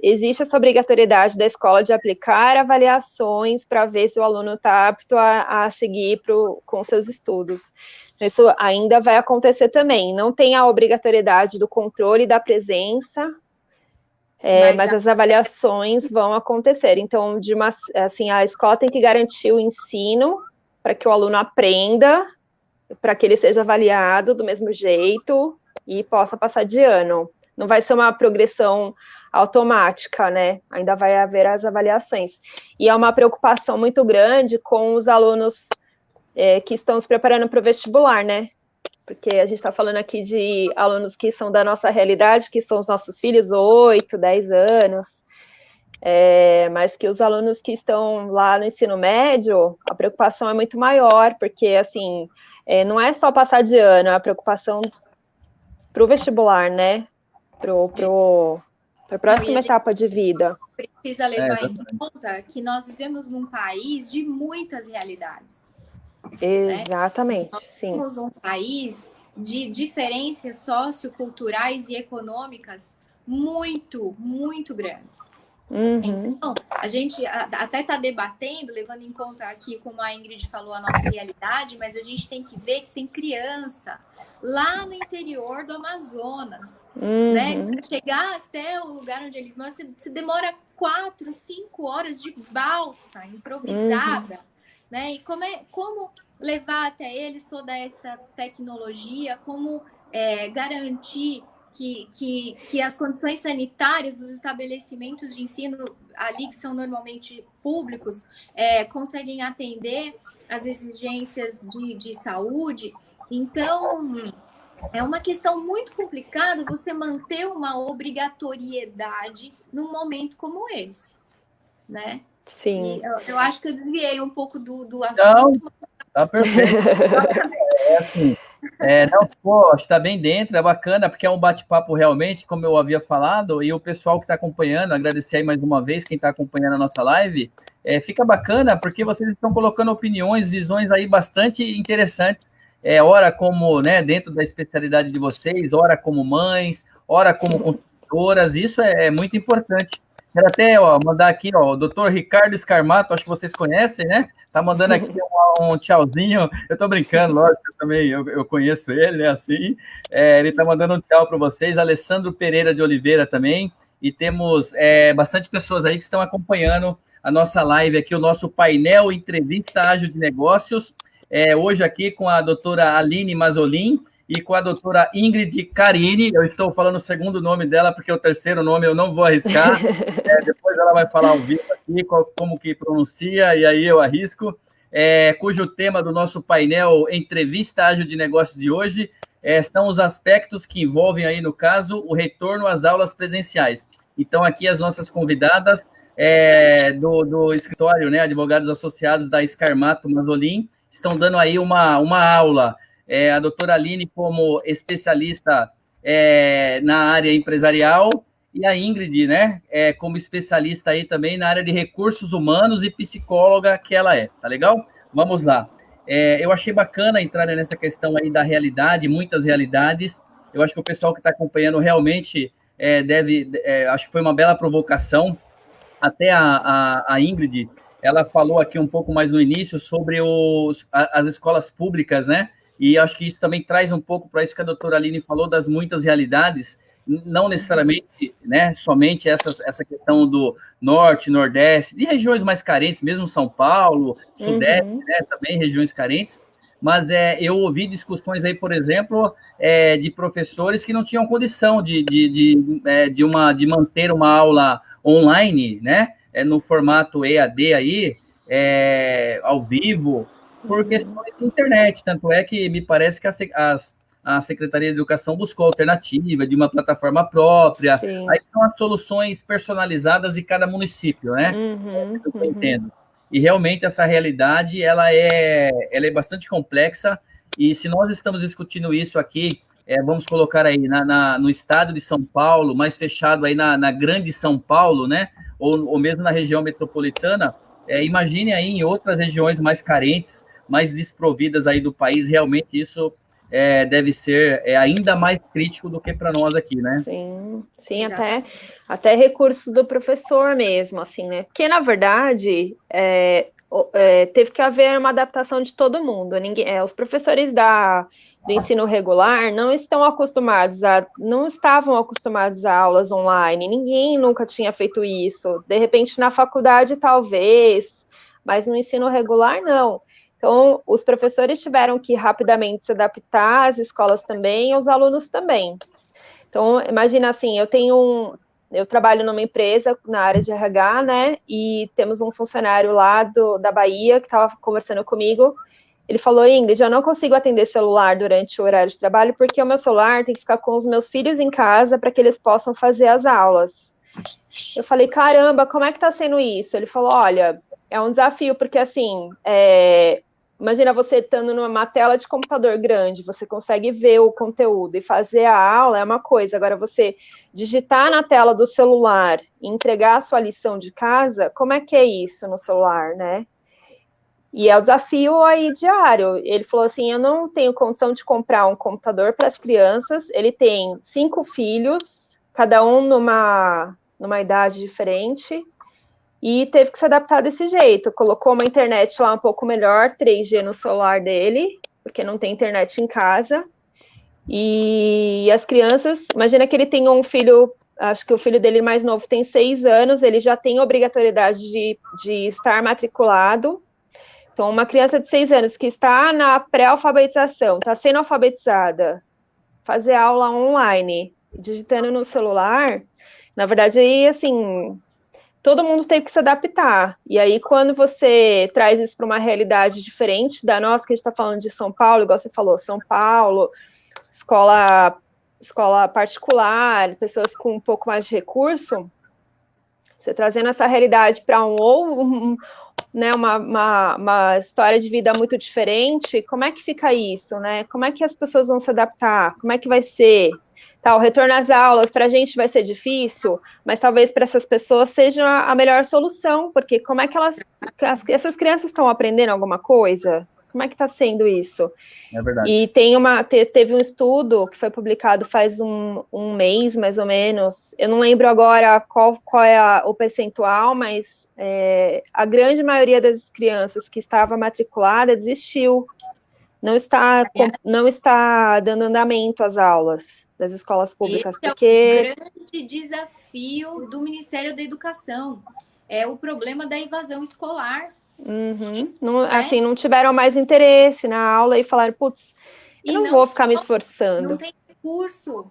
existe essa obrigatoriedade da escola de aplicar avaliações para ver se o aluno está apto a seguir com seus estudos. Isso ainda vai acontecer também. Não tem a obrigatoriedade do controle da presença, mas as avaliações vão acontecer. Então, a escola tem que garantir o ensino para que o aluno aprenda, para que ele seja avaliado do mesmo jeito e possa passar de ano. Não vai ser uma progressão automática, né? Ainda vai haver as avaliações. E é uma preocupação muito grande com os alunos que estão se preparando para o vestibular, né? Porque a gente está falando aqui de alunos que são da nossa realidade, que são os nossos filhos, 8, 10 anos, mas que os alunos que estão lá no ensino médio, a preocupação é muito maior, porque, assim, não é só passar de ano, é a preocupação para o vestibular, né? Para a próxima etapa de vida. Precisa levar em conta que nós vivemos num país de muitas realidades. Exatamente, né? Sim. Nós somos um país de diferenças socioculturais e econômicas muito, muito grandes. Então, a gente até está debatendo, levando em conta aqui, como a Ingrid falou, a nossa realidade, mas a gente tem que ver que tem criança lá no interior do Amazonas, né? Para chegar até o lugar onde eles moram, você demora 4, 5 horas de balsa improvisada, né? E como levar até eles toda essa tecnologia, como garantir que as condições sanitárias dos estabelecimentos de ensino ali, que são normalmente públicos, conseguem atender às exigências de saúde. Então, é uma questão muito complicada você manter uma obrigatoriedade num momento como esse, né? Sim. E eu acho que eu desviei um pouco do assunto. Não, tá perfeito. Assim, acho que está bem dentro, é bacana, porque é um bate-papo realmente, como eu havia falado, e o pessoal que está acompanhando, agradecer aí mais uma vez quem está acompanhando a nossa live, fica bacana, porque vocês estão colocando opiniões, visões aí bastante interessantes, ora como, né, dentro da especialidade de vocês, ora como mães, ora como consultoras, isso é muito importante. Quero até mandar aqui, o doutor Ricardo Scarmato, acho que vocês conhecem, né? Tá mandando aqui um tchauzinho. Eu tô brincando, lógico, eu conheço ele, né? Assim, ele tá mandando um tchau para vocês. Alessandro Pereira de Oliveira também. e temos bastante pessoas aí que estão acompanhando a nossa live aqui, o nosso painel Entrevista Ágil de Negócios, hoje aqui com a doutora Aline Mazzolin e com a doutora Ingrid Carini. Eu estou falando o segundo nome dela, porque o terceiro nome eu não vou arriscar. Depois ela vai falar ao vivo aqui, como que pronuncia, e aí eu arrisco. Cujo tema do nosso painel Entrevista Ágil de Negócios de hoje são os aspectos que envolvem aí, no caso, o retorno às aulas presenciais. Então, aqui as nossas convidadas do escritório, né, advogados associados da Scarmato Mazzolin, estão dando aí uma aula. A doutora Aline como especialista na área empresarial, e a Ingrid, né, como especialista aí também na área de recursos humanos e psicóloga que ela tá legal? Vamos lá. Eu achei bacana entrar nessa questão aí da realidade, muitas realidades. Eu acho que o pessoal que está acompanhando realmente acho que foi uma bela provocação. Até a Ingrid, ela falou aqui um pouco mais no início sobre as escolas públicas, né? E acho que isso também traz um pouco para isso que a doutora Aline falou, das muitas realidades, não necessariamente, né, somente essa questão do norte, nordeste, de regiões mais carentes, mesmo São Paulo, sudeste, né, também regiões carentes, mas eu ouvi discussões aí, por exemplo, de professores que não tinham condição de manter uma aula online, né, no formato EAD aí, ao vivo, por questões de internet. Tanto é que me parece que a Secretaria de Educação buscou alternativa de uma plataforma própria. Sim. Aí são as soluções personalizadas de cada município, né? Eu entendo. E realmente essa realidade ela é bastante complexa, e se nós estamos discutindo isso aqui, vamos colocar aí no estado de São Paulo, mais fechado aí na grande São Paulo, né? Ou mesmo na região metropolitana, imagine aí em outras regiões mais carentes, mais desprovidas aí do país. Realmente isso deve ser ainda mais crítico do que para nós aqui, né? Sim, até recurso do professor mesmo, assim, né? Porque, na verdade, teve que haver uma adaptação de todo mundo. Os professores do ensino regular não estavam acostumados a aulas online. Ninguém nunca tinha feito isso. De repente, na faculdade, talvez, mas no ensino regular, não. Então, os professores tiveram que rapidamente se adaptar, as escolas também, os alunos também. Então, imagina assim, eu trabalho numa empresa na área de RH, né, e temos um funcionário lá da Bahia que estava conversando comigo. Ele falou: Ingrid, eu não consigo atender celular durante o horário de trabalho porque o meu celular tem que ficar com os meus filhos em casa para que eles possam fazer as aulas. Eu falei: caramba, como é que está sendo isso? Ele falou: olha, é um desafio, porque assim, imagina você estando numa tela de computador grande, você consegue ver o conteúdo e fazer a aula, é uma coisa. Agora, você digitar na tela do celular e entregar a sua lição de casa, como é que é isso no celular, né? E é o desafio aí diário. Ele falou assim: eu não tenho condição de comprar um computador para as crianças. Ele tem 5 filhos, cada um numa idade diferente, e teve que se adaptar desse jeito. Colocou uma internet lá um pouco melhor, 3G no celular dele, porque não tem internet em casa. E as crianças, imagina que ele tem um filho, acho que o filho dele mais novo tem 6 anos, ele já tem obrigatoriedade de estar matriculado. Então, uma criança de 6 anos que está na pré-alfabetização, está sendo alfabetizada, fazer aula online, digitando no celular, na verdade, aí, assim, todo mundo teve que se adaptar. E aí, quando você traz isso para uma realidade diferente da nossa, que a gente está falando de São Paulo, igual você falou, São Paulo, escola particular, pessoas com um pouco mais de recurso, você trazendo essa realidade para né, uma história de vida muito diferente, como é que fica isso, né? Como é que as pessoas vão se adaptar? Como é que vai ser? O retorno às aulas, para a gente vai ser difícil, mas talvez para essas pessoas seja a melhor solução, porque como é que essas crianças estão aprendendo alguma coisa? Como é que está sendo isso? É verdade. E teve um estudo que foi publicado faz um mês, mais ou menos. Eu não lembro agora qual é o percentual, mas a grande maioria das crianças que estava matriculada desistiu, não está dando andamento às aulas das escolas públicas, porque é o grande desafio do Ministério da Educação, é o problema da evasão escolar. Não, assim, não tiveram mais interesse na aula e falaram, putz, eu não vou ficar me esforçando. Não tem recurso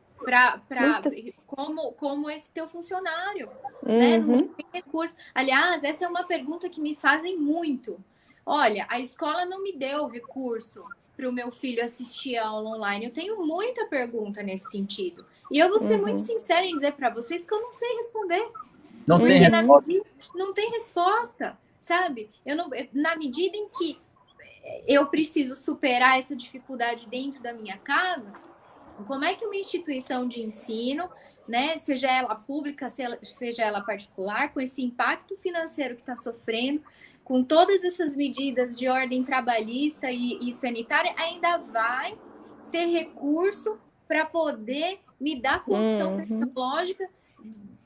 como esse teu funcionário, né? Não tem recurso. Aliás, essa é uma pergunta que me fazem muito. Olha, a escola não me deu recurso para o meu filho assistir a aula online. Eu tenho muita pergunta nesse sentido. E eu vou ser muito sincera em dizer para vocês que eu não sei responder. Não porque tem não tem resposta, sabe? Na medida em que eu preciso superar essa dificuldade dentro da minha casa, como é que uma instituição de ensino, né, seja ela pública, seja ela particular, com esse impacto financeiro que está sofrendo, com todas essas medidas de ordem trabalhista e sanitária, ainda vai ter recurso para poder me dar condição tecnológica,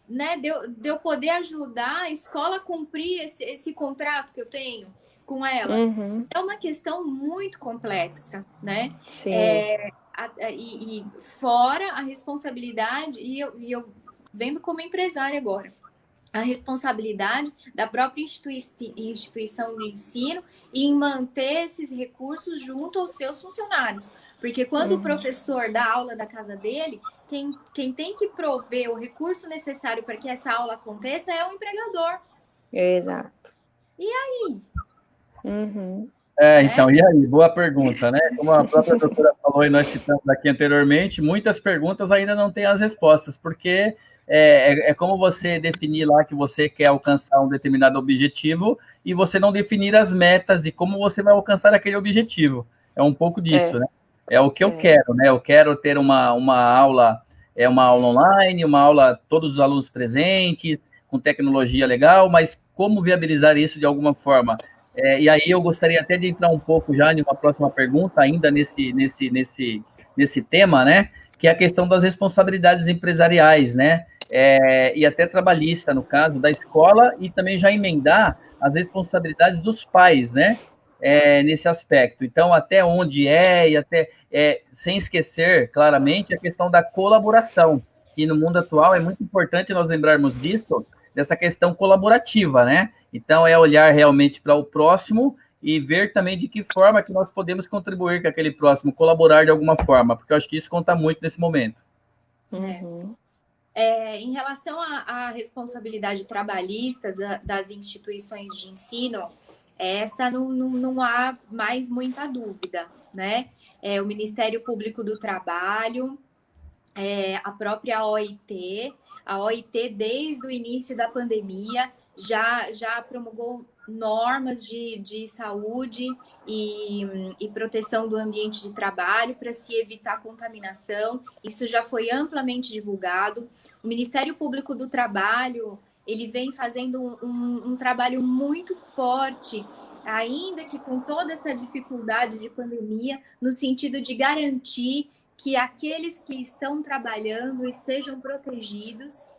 né, de eu poder ajudar a escola a cumprir esse contrato que eu tenho com ela. É uma questão muito complexa, né? Sim. E fora a responsabilidade, e eu vendo como empresária agora, a responsabilidade da própria instituição de ensino em manter esses recursos junto aos seus funcionários. Porque quando o professor dá aula da casa dele, quem tem que prover o recurso necessário para que essa aula aconteça é o empregador. Exato. E aí? Então, e aí? Boa pergunta, né? Como a própria doutora falou e nós citamos aqui anteriormente, muitas perguntas ainda não têm as respostas, porque é como você definir lá que você quer alcançar um determinado objetivo e você não definir as metas e como você vai alcançar aquele objetivo. É um pouco disso, né? É o que eu quero, né? Eu quero ter uma aula, uma aula online, uma aula, todos os alunos presentes, com tecnologia legal, mas como viabilizar isso de alguma forma? E aí eu gostaria até de entrar um pouco já em uma próxima pergunta, ainda nesse tema, né? Que é a questão das responsabilidades empresariais, né? E até trabalhista, no caso, da escola, e também já emendar as responsabilidades dos pais, né? Nesse aspecto. Então, até onde e até sem esquecer, claramente, a questão da colaboração, que no mundo atual é muito importante nós lembrarmos disso, dessa questão colaborativa, né? Então, é olhar realmente para o próximo e ver também de que forma que nós podemos contribuir com aquele próximo, colaborar de alguma forma, porque eu acho que isso conta muito nesse momento. Em relação à responsabilidade trabalhista das instituições de ensino, essa não há mais muita dúvida, né? O Ministério Público do Trabalho, a própria OIT, desde o início da pandemia, já promulgou normas de saúde e proteção do ambiente de trabalho para se evitar contaminação. Isso já foi amplamente divulgado. O Ministério Público do Trabalho, ele vem fazendo um trabalho muito forte, ainda que com toda essa dificuldade de pandemia, no sentido de garantir que aqueles que estão trabalhando estejam protegidos,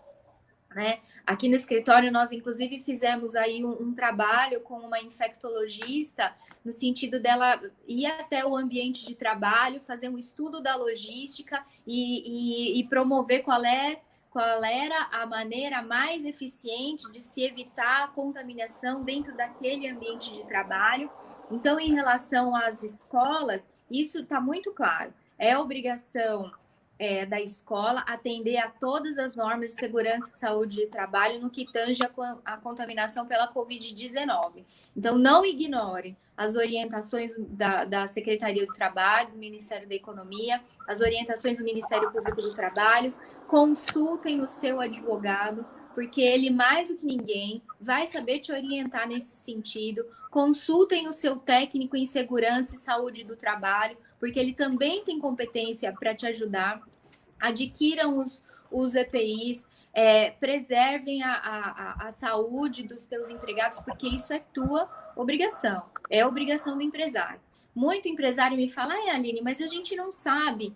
né? Aqui no escritório, nós, inclusive, fizemos aí um trabalho com uma infectologista, no sentido dela ir até o ambiente de trabalho, fazer um estudo da logística e promover qual era a maneira mais eficiente de se evitar a contaminação dentro daquele ambiente de trabalho. Então, em relação às escolas, isso está muito claro. É obrigação da escola atender a todas as normas de segurança e saúde de trabalho no que tange a contaminação pela Covid-19. Então, não ignorem as orientações da Secretaria do Trabalho, do Ministério da Economia, as orientações do Ministério Público do Trabalho. Consultem o seu advogado, porque ele, mais do que ninguém, vai saber te orientar nesse sentido. Consultem o seu técnico em segurança e saúde do trabalho, porque ele também tem competência para te ajudar. Adquiram os EPIs, preservem a saúde dos teus empregados, porque isso é tua obrigação, é obrigação do empresário. Muito empresário me fala, Aline, mas a gente não sabe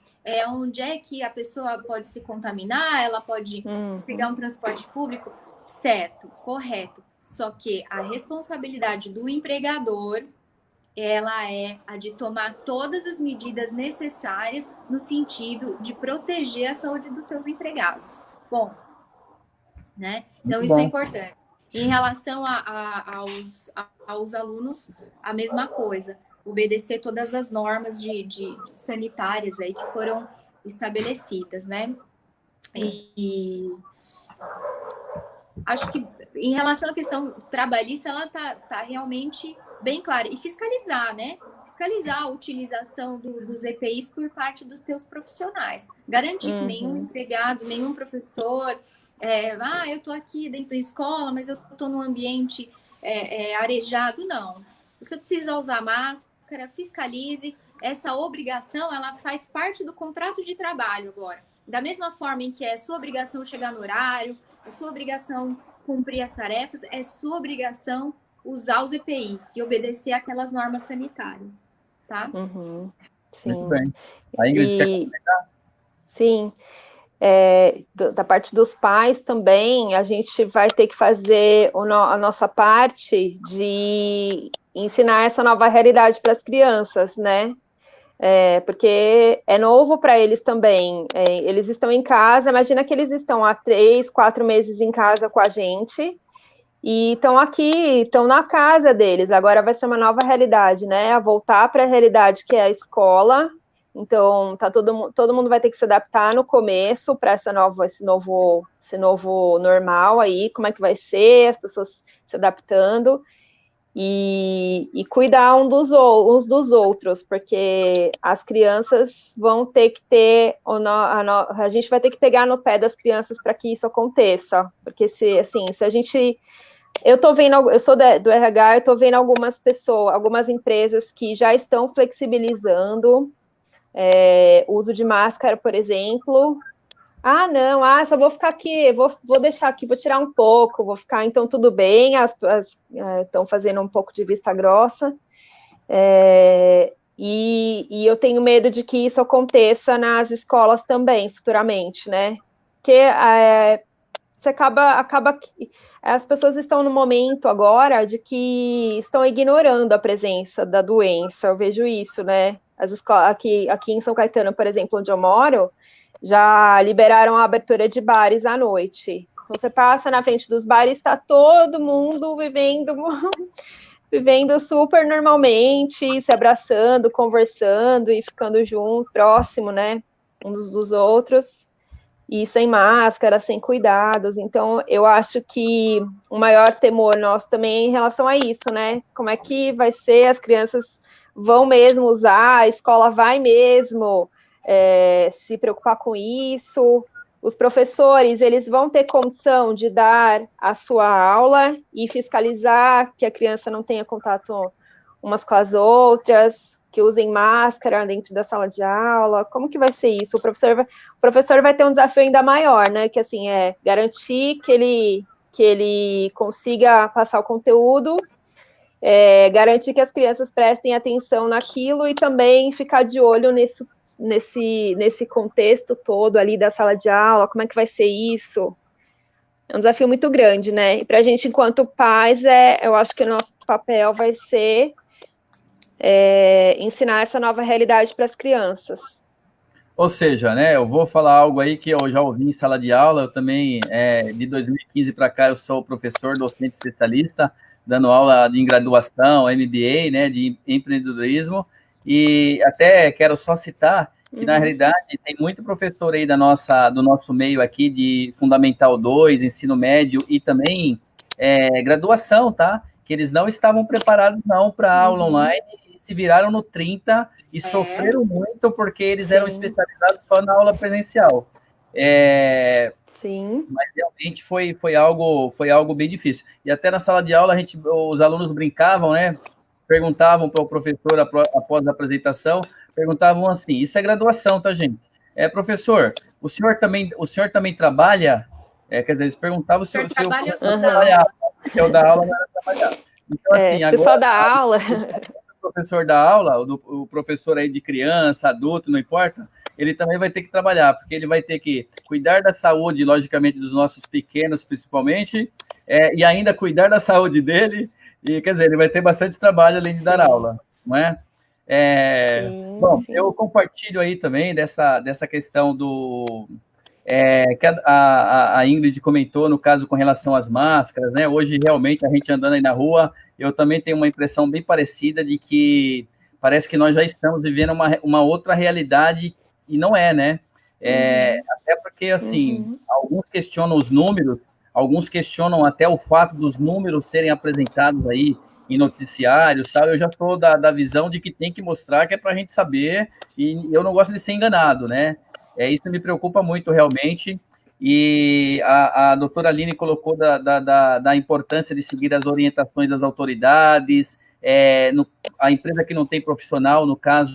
onde é que a pessoa pode se contaminar, ela pode pegar um transporte público. Certo, correto. Só que a responsabilidade do empregador ela é a de tomar todas as medidas necessárias no sentido de proteger a saúde dos seus empregados. Bom, né? Então, isso é importante. Em relação aos alunos, a mesma coisa. Obedecer todas as normas de sanitárias aí que foram estabelecidas, né? E acho que em relação à questão trabalhista, ela tá realmente bem clara. E fiscalizar, né? Fiscalizar a utilização dos EPIs por parte dos teus profissionais. Garantir que nenhum empregado, nenhum professor... eu estou aqui dentro da escola, mas eu estou num ambiente arejado. Não. Você precisa usar máscara, fiscalize. Essa obrigação, ela faz parte do contrato de trabalho agora. Da mesma forma em que é sua obrigação chegar no horário, é sua obrigação cumprir as tarefas, é sua obrigação usar os EPIs e obedecer aquelas normas sanitárias, tá? Sim. Muito bem. A Ingrid, quer comentar? Sim. Da parte dos pais também, a gente vai ter que fazer a nossa parte de ensinar essa nova realidade para as crianças, né? Porque é novo para eles também. Eles estão em casa, imagina que eles estão há 3, 4 meses em casa com a gente, e estão aqui, estão na casa deles. Agora vai ser uma nova realidade, né? A voltar para a realidade que é a escola. Então, todo mundo vai ter que se adaptar no começo para esse novo normal aí, como é que vai ser, as pessoas se adaptando. E cuidar uns dos outros, porque as crianças vão ter que ter, a gente vai ter que pegar no pé das crianças para que isso aconteça, porque se a gente, eu sou do RH, eu estou vendo algumas empresas que já estão flexibilizando o uso de máscara, por exemplo. Só vou ficar aqui, vou deixar aqui, vou tirar um pouco, vou ficar, então tudo bem, estão fazendo um pouco de vista grossa, e eu tenho medo de que isso aconteça nas escolas também, futuramente, né? Porque você acaba as pessoas estão no momento agora de que estão ignorando a presença da doença, eu vejo isso, né? As escolas, aqui em São Caetano, por exemplo, onde eu moro, já liberaram a abertura de bares à noite. Você passa na frente dos bares, está todo mundo vivendo super normalmente, se abraçando, conversando e ficando junto, próximo, né, uns dos outros, e sem máscara, sem cuidados. Então, eu acho que o maior temor nosso também é em relação a isso, né? Como é que vai ser? As crianças vão mesmo usar, a escola vai mesmo se preocupar com isso, os professores, eles vão ter condição de dar a sua aula e fiscalizar que a criança não tenha contato umas com as outras, que usem máscara dentro da sala de aula, como que vai ser isso? O professor vai ter um desafio ainda maior, né, que assim, garantir que ele consiga passar o conteúdo, garantir que as crianças prestem atenção naquilo e também ficar de olho nesse contexto todo ali da sala de aula, como é que vai ser isso? É um desafio muito grande, né? E para a gente, enquanto pais, eu acho que o nosso papel vai ser ensinar essa nova realidade para as crianças. Ou seja, né, eu vou falar algo aí que eu já ouvi em sala de aula, eu também, de 2015 para cá, eu sou professor, docente especialista, dando aula de graduação, MBA, né, de empreendedorismo, e até quero só citar que, na realidade, tem muito professor aí do nosso meio aqui de Fundamental 2, ensino médio e também graduação, tá? Que eles não estavam preparados, não, para aula online, e se viraram no 30 e sofreram muito porque eles eram especializados só na aula presencial. Sim. Mas realmente foi algo bem difícil. E até na sala de aula, os alunos brincavam, né? Perguntavam para o professor após a apresentação, perguntavam assim, isso é graduação, tá, gente? Professor, o senhor também trabalha? Quer dizer, eles perguntavam se eu trabalhava, porque eu da aula não era trabalhar. Então, assim, você agora, só dá aula? O professor da aula, o professor aí de criança, adulto, não importa, ele também vai ter que trabalhar, porque ele vai ter que cuidar da saúde, logicamente, dos nossos pequenos, principalmente, e ainda cuidar da saúde dele, e, quer dizer, ele vai ter bastante trabalho além de dar aula. não é? Bom, eu compartilho aí também dessa questão que a Ingrid comentou, no caso, com relação às máscaras, né? Hoje, realmente, a gente andando aí na rua, eu também tenho uma impressão bem parecida de que parece que nós já estamos vivendo uma outra realidade, e não é, né? Até porque, assim, alguns questionam os números, alguns questionam até o fato dos números serem apresentados aí em noticiários, sabe? Eu já estou da visão de que tem que mostrar, que é para a gente saber, e eu não gosto de ser enganado, né? Isso me preocupa muito, realmente, e a doutora Aline colocou da importância de seguir as orientações das autoridades, a empresa que não tem profissional, no caso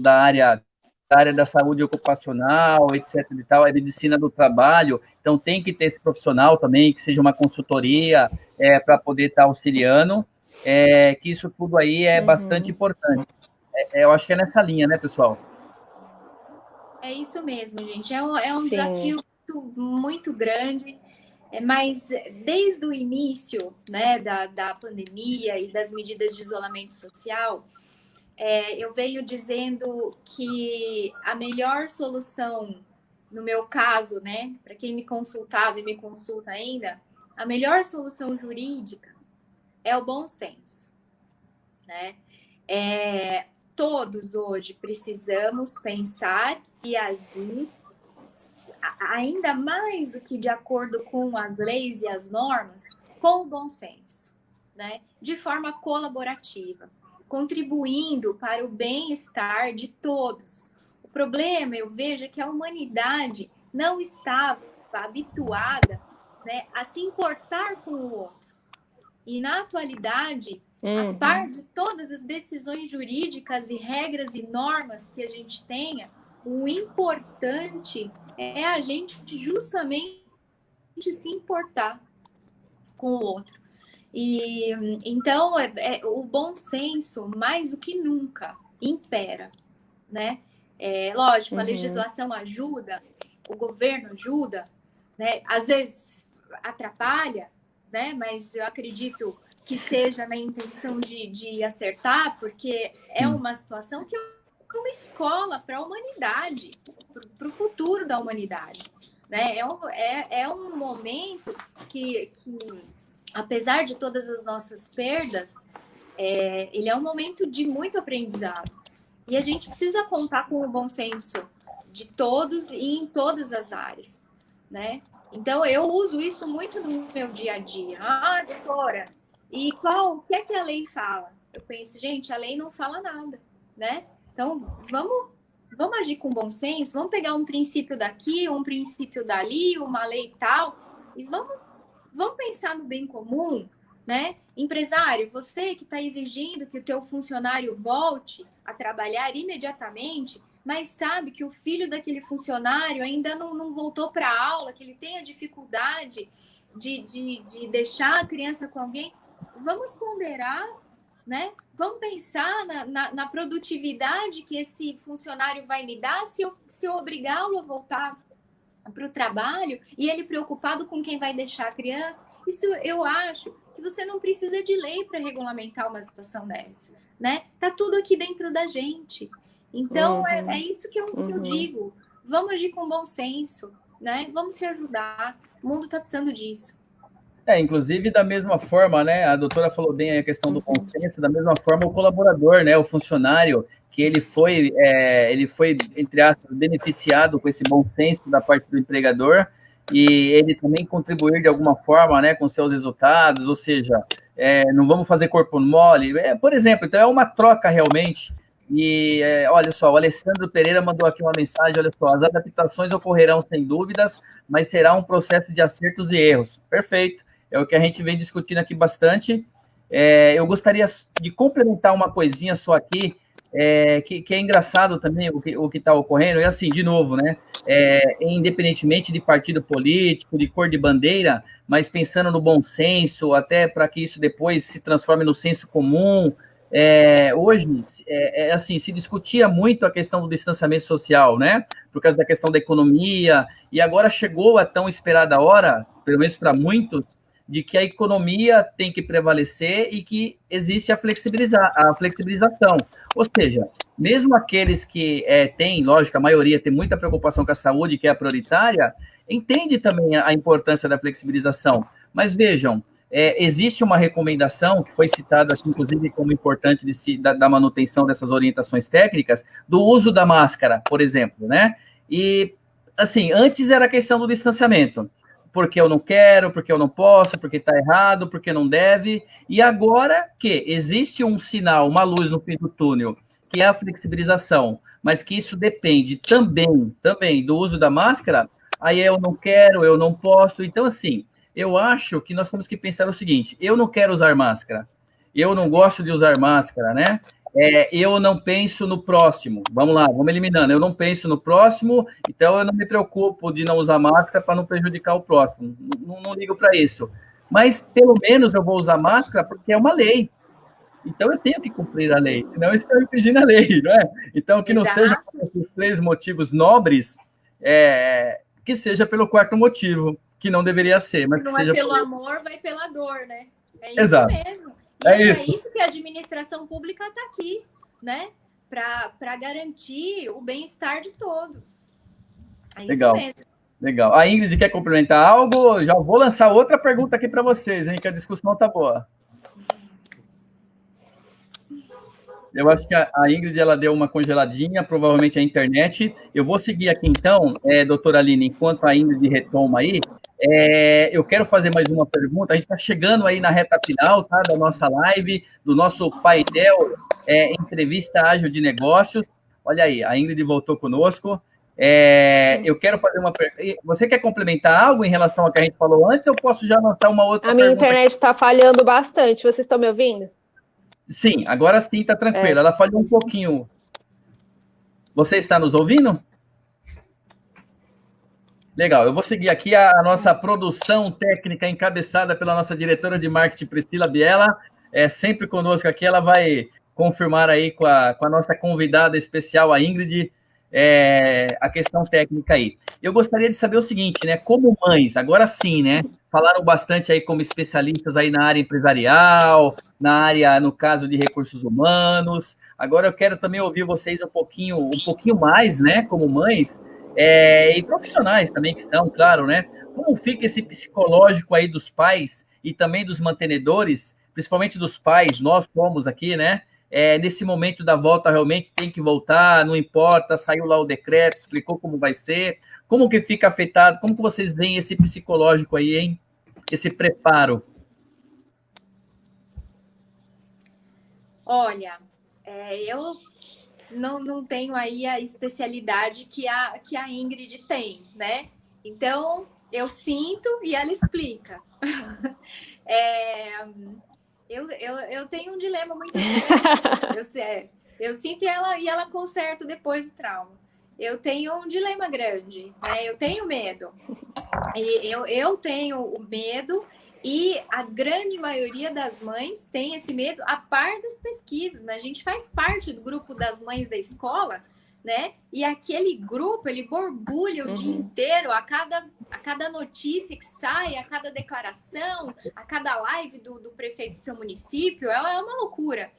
da área da saúde ocupacional, etc. e tal, é medicina do trabalho, então tem que ter esse profissional também, que seja uma consultoria, para poder estar auxiliando, que isso tudo aí é bastante importante. Eu acho que é nessa linha, né, pessoal? É isso mesmo, gente. É um desafio muito grande, mas desde o início, né, da pandemia e das medidas de isolamento social, eu venho dizendo que a melhor solução, no meu caso, né, para quem me consultava e me consulta ainda, a melhor solução jurídica é o bom senso, né? Todos hoje precisamos pensar e agir ainda mais do que de acordo com as leis e as normas, com o bom senso, né? De forma colaborativa, contribuindo para o bem-estar de todos. O problema, eu vejo, é que a humanidade não estava habituada, né, a se importar com o outro. E na atualidade, a par de todas as decisões jurídicas e regras e normas que a gente tenha, o importante é a gente justamente se importar com o outro. E então o bom senso, mais do que nunca, impera, né? Lógico, a legislação ajuda, o governo ajuda, né? Às vezes atrapalha, né? Mas eu acredito que seja na intenção de acertar, porque é uma situação que é uma escola para a humanidade, para o futuro da humanidade, né? É um momento que, apesar de todas as nossas perdas, ele é um momento de muito aprendizado. E a gente precisa contar com o bom senso de todos e em todas as áreas, né? Então, eu uso isso muito no meu dia a dia. Ah, doutora, e o que é que a lei fala? Eu penso, gente, a lei não fala nada, né? Então, vamos agir com bom senso, vamos pegar um princípio daqui, um princípio dali, uma lei tal, e vamos pensar no bem comum, né? Empresário, você que está exigindo que o teu funcionário volte a trabalhar imediatamente, mas sabe que o filho daquele funcionário ainda não voltou para a aula, que ele tem a dificuldade de deixar a criança com alguém, vamos ponderar, né? Vamos pensar na produtividade que esse funcionário vai me dar se eu obrigá-lo a voltar para o trabalho e ele preocupado com quem vai deixar a criança. Isso eu acho que você não precisa de lei para regulamentar uma situação dessa, né? Tá tudo aqui dentro da gente. Então, é isso que eu digo. Vamos agir com bom senso, né? Vamos se ajudar. O mundo está precisando disso. Inclusive, da mesma forma, né? A doutora falou bem a questão do consenso, da mesma forma, o colaborador, né? O funcionário, que ele foi, entre aspas, beneficiado com esse bom senso da parte do empregador, e ele também contribuir de alguma forma, né, com seus resultados, ou seja, não vamos fazer corpo mole, por exemplo, então é uma troca realmente. E olha só, o Alessandro Pereira mandou aqui uma mensagem, olha só, as adaptações ocorrerão sem dúvidas, mas será um processo de acertos e erros. Perfeito, é o que a gente vem discutindo aqui bastante. Eu gostaria de complementar uma coisinha só aqui, que é engraçado também o que está ocorrendo, e assim, de novo, né, independentemente de partido político, de cor de bandeira, mas pensando no bom senso, até para que isso depois se transforme no senso comum. Hoje, assim, se discutia muito a questão do distanciamento social, né, por causa da questão da economia, e agora chegou a tão esperada hora, pelo menos para muitos, de que a economia tem que prevalecer e que existe a flexibilização. Ou seja, mesmo aqueles que têm, lógico, a maioria tem muita preocupação com a saúde, que é a prioritária, entende também a importância da flexibilização. Mas vejam, existe uma recomendação, que foi citada aqui, inclusive, como importante da manutenção dessas orientações técnicas, do uso da máscara, por exemplo, né? E, assim, antes era a questão do distanciamento. Porque eu não quero, porque eu não posso, porque está errado, porque não deve. E agora que existe um sinal, uma luz no fim do túnel, que é a flexibilização, mas que isso depende também do uso da máscara, aí eu não quero, eu não posso. Então, assim, eu acho que nós temos que pensar o seguinte: eu não quero usar máscara, eu não gosto de usar máscara, né? Eu não penso no próximo. Vamos lá, vamos eliminando. Eu não penso no próximo, então eu não me preocupo de não usar máscara para não prejudicar o próximo. Não ligo para isso. Mas pelo menos eu vou usar máscara porque é uma lei. Então eu tenho que cumprir a lei, senão eu estou infringindo a lei, não é? Então que não seja por 3 motivos nobres, que seja pelo 4º motivo, que não deveria ser, mas não que seja pelo amor, vai pela dor, né? É isso Exato. mesmo. E é isso que a administração pública está aqui, né? Para garantir o bem-estar de todos. É Legal. isso mesmo. Legal. A Ingrid quer complementar algo? Já vou lançar outra pergunta aqui para vocês, hein? Que a discussão tá boa. Eu acho que a Ingrid, ela deu uma congeladinha, provavelmente a internet. Eu vou seguir aqui, então, doutora Aline, enquanto a Ingrid retoma aí, eu quero fazer mais uma pergunta. A gente está chegando aí na reta final, tá, da nossa live, do nosso painel Entrevista Ágil de Negócios. Olha aí, a Ingrid voltou conosco. Eu quero fazer uma pergunta. Você quer complementar algo em relação ao que a gente falou antes, ou posso já lançar uma outra pergunta? A minha internet está falhando bastante. Vocês estão me ouvindo? Sim, agora sim, está tranquilo. Ela falhou um pouquinho. Você está nos ouvindo? Legal, eu vou seguir aqui a nossa produção técnica encabeçada pela nossa diretora de marketing, Priscila Biela. Sempre conosco aqui, ela vai confirmar aí com a nossa convidada especial, a Ingrid, a questão técnica aí. Eu gostaria de saber o seguinte, né? Como mães, agora sim, né? Falaram bastante aí como especialistas aí na área empresarial, na área, no caso, de recursos humanos. Agora eu quero também ouvir vocês um pouquinho mais, né? Como mães, e profissionais também que são, claro, né? Como fica esse psicológico aí dos pais e também dos mantenedores, principalmente dos pais, nós somos aqui, né? Nesse momento da volta, realmente tem que voltar, não importa, saiu lá o decreto, explicou como vai ser, como que fica afetado, como que vocês veem esse psicológico aí, hein? Esse preparo. Olha, eu não tenho aí a especialidade que a Ingrid tem, né? Então, eu sinto e ela explica. Eu tenho um dilema muito grande. Eu sinto e ela conserta depois o trauma. Eu tenho um dilema grande, né? Eu tenho medo. Eu tenho o medo e a grande maioria das mães tem esse medo a par das pesquisas, né? A gente faz parte do grupo das mães da escola, né? E aquele grupo, ele borbulha o dia inteiro, a cada notícia que sai, a cada declaração, a cada live do prefeito do seu município, é uma loucura.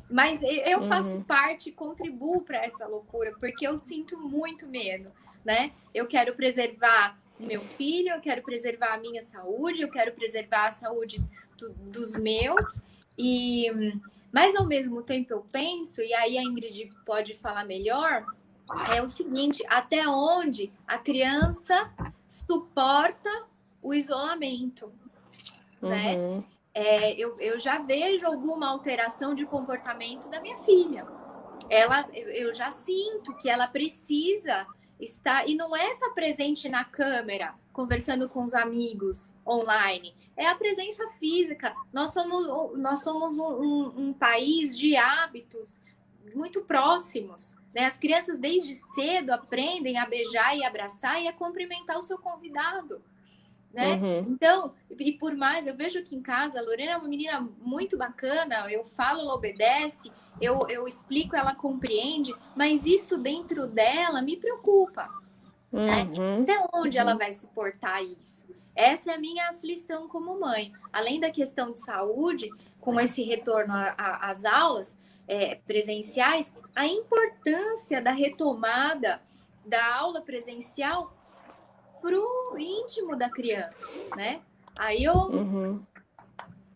Mas eu faço parte, contribuo para essa loucura, porque eu sinto muito medo, né? Eu quero preservar o meu filho, eu quero preservar a minha saúde, eu quero preservar a saúde dos meus, mas ao mesmo tempo eu penso, e aí a Ingrid pode falar melhor, é o seguinte: até onde a criança suporta o isolamento, né? Eu já vejo alguma alteração de comportamento da minha filha. Eu já sinto que ela precisa estar, e não é estar presente na câmera, conversando com os amigos online, é a presença física. Nós somos um país de hábitos muito próximos, né? As crianças desde cedo aprendem a beijar e abraçar e a cumprimentar o seu convidado, né? Então, e por mais, eu vejo que em casa a Lorena é uma menina muito bacana, eu falo, ela obedece, eu explico, ela compreende, mas isso dentro dela me preocupa, né? Até onde ela vai suportar isso? Essa é a minha aflição como mãe. Além da questão de saúde, com esse retorno às aulas presenciais, a importância da retomada da aula presencial para o íntimo da criança, né? Aí eu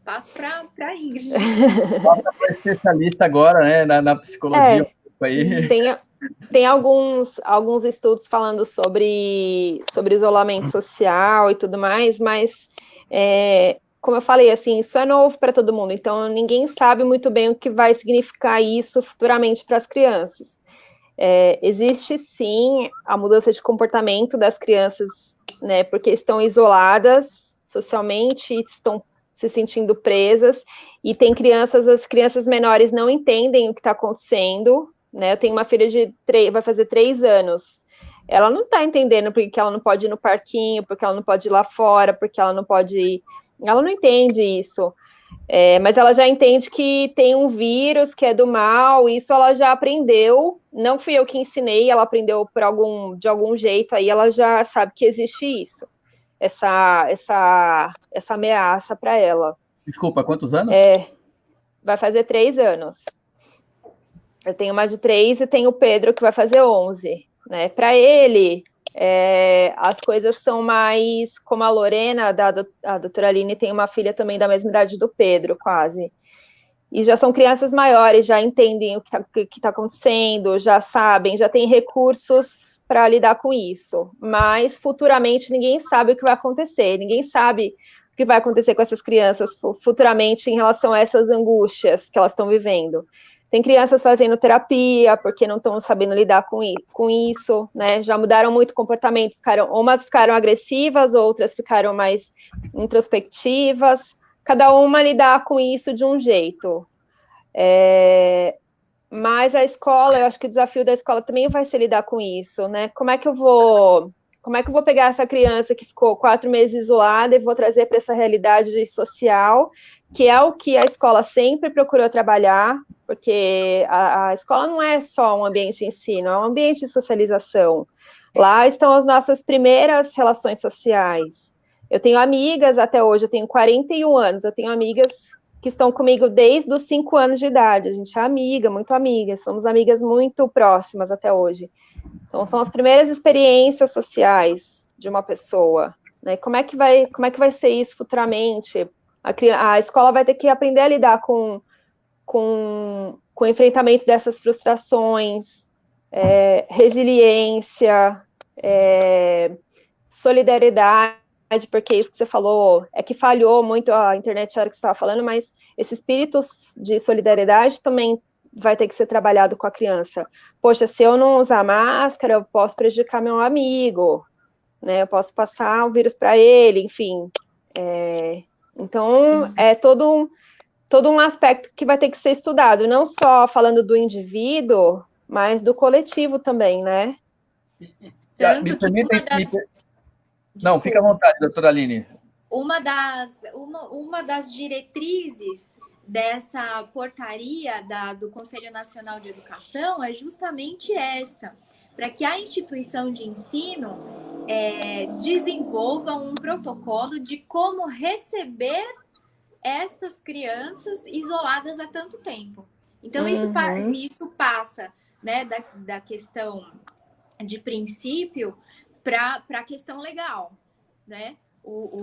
passo para a Ingrid. Passa para especialista agora, né, na psicologia. Aí. Tem alguns estudos falando sobre isolamento social e tudo mais, mas, como eu falei, assim, isso é novo para todo mundo, então ninguém sabe muito bem o que vai significar isso futuramente para as crianças. Existe, sim, a mudança de comportamento das crianças, né, porque estão isoladas socialmente, estão se sentindo presas, e tem as crianças menores não entendem o que está acontecendo, né? Eu tenho uma filha vai fazer 3 anos, ela não está entendendo porque ela não pode ir no parquinho, porque ela não pode ir lá fora, porque ela não pode ir, ela não entende isso, mas ela já entende que tem um vírus que é do mal, isso ela já aprendeu, não fui eu que ensinei, ela aprendeu de algum jeito, aí ela já sabe que existe isso, essa ameaça para ela. Desculpa, quantos anos? Vai fazer 3 anos. Eu tenho uma de 3 e tenho o Pedro, que vai fazer 11. Né? Para ele, as coisas são mais... Como a Lorena, a doutora Aline, tem uma filha também da mesma idade do Pedro, quase. E já são crianças maiores, já entendem o que está acontecendo, já sabem, já têm recursos para lidar com isso. Mas, futuramente, ninguém sabe o que vai acontecer. Ninguém sabe o que vai acontecer com essas crianças futuramente em relação a essas angústias que elas estão vivendo. Tem crianças fazendo terapia, porque não estão sabendo lidar com isso, né? Já mudaram muito o comportamento, umas ficaram agressivas, outras ficaram mais introspectivas, cada uma lidar com isso de um jeito. Mas a escola, eu acho que o desafio da escola também vai ser lidar com isso, né? Como é que eu vou pegar essa criança que ficou 4 meses isolada e vou trazer para essa realidade social, que é o que a escola sempre procurou trabalhar, porque a escola não é só um ambiente de ensino, é um ambiente de socialização. Lá estão as nossas primeiras relações sociais. Eu tenho amigas até hoje, eu tenho 41 anos, eu tenho amigas que estão comigo desde os 5 anos de idade, a gente é amiga, muito amiga, somos amigas muito próximas até hoje. Então, são as primeiras experiências sociais de uma pessoa, né? Como é que vai ser isso futuramente? A escola vai ter que aprender a lidar com o enfrentamento dessas frustrações, resiliência, solidariedade, porque isso que você falou é que falhou muito a internet na hora que você estava falando, mas esse espírito de solidariedade também vai ter que ser trabalhado com a criança. Poxa, se eu não usar máscara, eu posso prejudicar meu amigo, né? Eu posso passar o vírus para ele, enfim. Então, é todo um aspecto que vai ter que ser estudado, não só falando do indivíduo, mas do coletivo também, né? Tanto que Não, fica à vontade, doutora Aline. Uma das diretrizes dessa portaria do Conselho Nacional de Educação é justamente essa, para que a instituição de ensino desenvolva um protocolo de como receber estas crianças isoladas há tanto tempo. Então, isso passa, né, da questão de princípio para a questão legal, né? O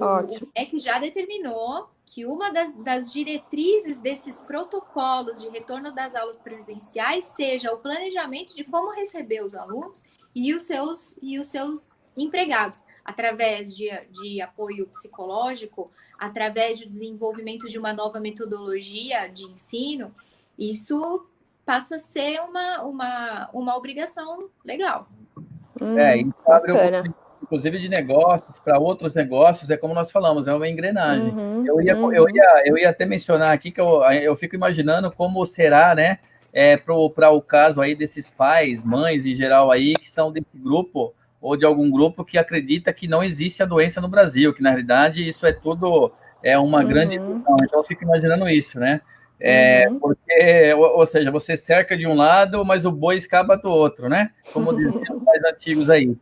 MEC já determinou que uma das diretrizes desses protocolos de retorno das aulas presenciais seja o planejamento de como receber os alunos e os seus empregados, através de apoio psicológico, através do desenvolvimento de uma nova metodologia de ensino. Isso passa a ser uma obrigação legal. Isso abre inclusive de negócios para outros negócios, é como nós falamos, é uma engrenagem. Eu ia até mencionar aqui que eu fico imaginando como será, né, para o caso aí desses pais, mães em geral aí, que são desse grupo, ou de algum grupo que acredita que não existe a doença no Brasil, que na realidade isso é tudo uma grande ilusão. Então eu fico imaginando isso, né? Porque, ou seja, você cerca de um lado, mas o boi escapa do outro, né? Como diziam os mais antigos aí.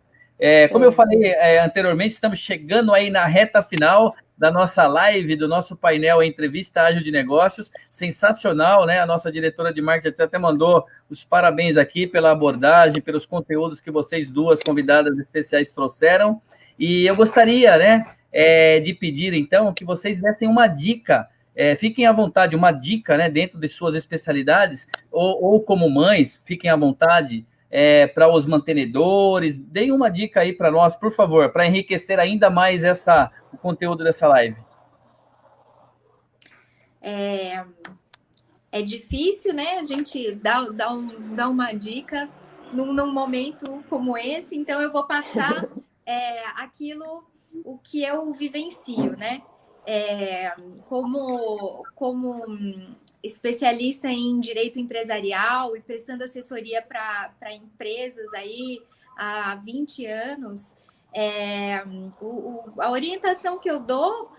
Como eu falei anteriormente, estamos chegando aí na reta final da nossa live, do nosso painel Entrevista Ágil de Negócios. Sensacional, né? A nossa diretora de marketing até mandou os parabéns aqui pela abordagem, pelos conteúdos que vocês duas convidadas especiais trouxeram. E eu gostaria, né, de pedir, então, que vocês dessem uma dica. Fiquem à vontade, uma dica, né, dentro de suas especialidades, ou como mães, fiquem à vontade, para os mantenedores. Deem uma dica aí para nós, por favor, para enriquecer ainda mais o conteúdo dessa live. É difícil, né, a gente dar uma dica num momento como esse, então eu vou passar o que eu vivencio, né? Como especialista em direito empresarial e prestando assessoria para empresas aí há 20 anos, a orientação que eu dou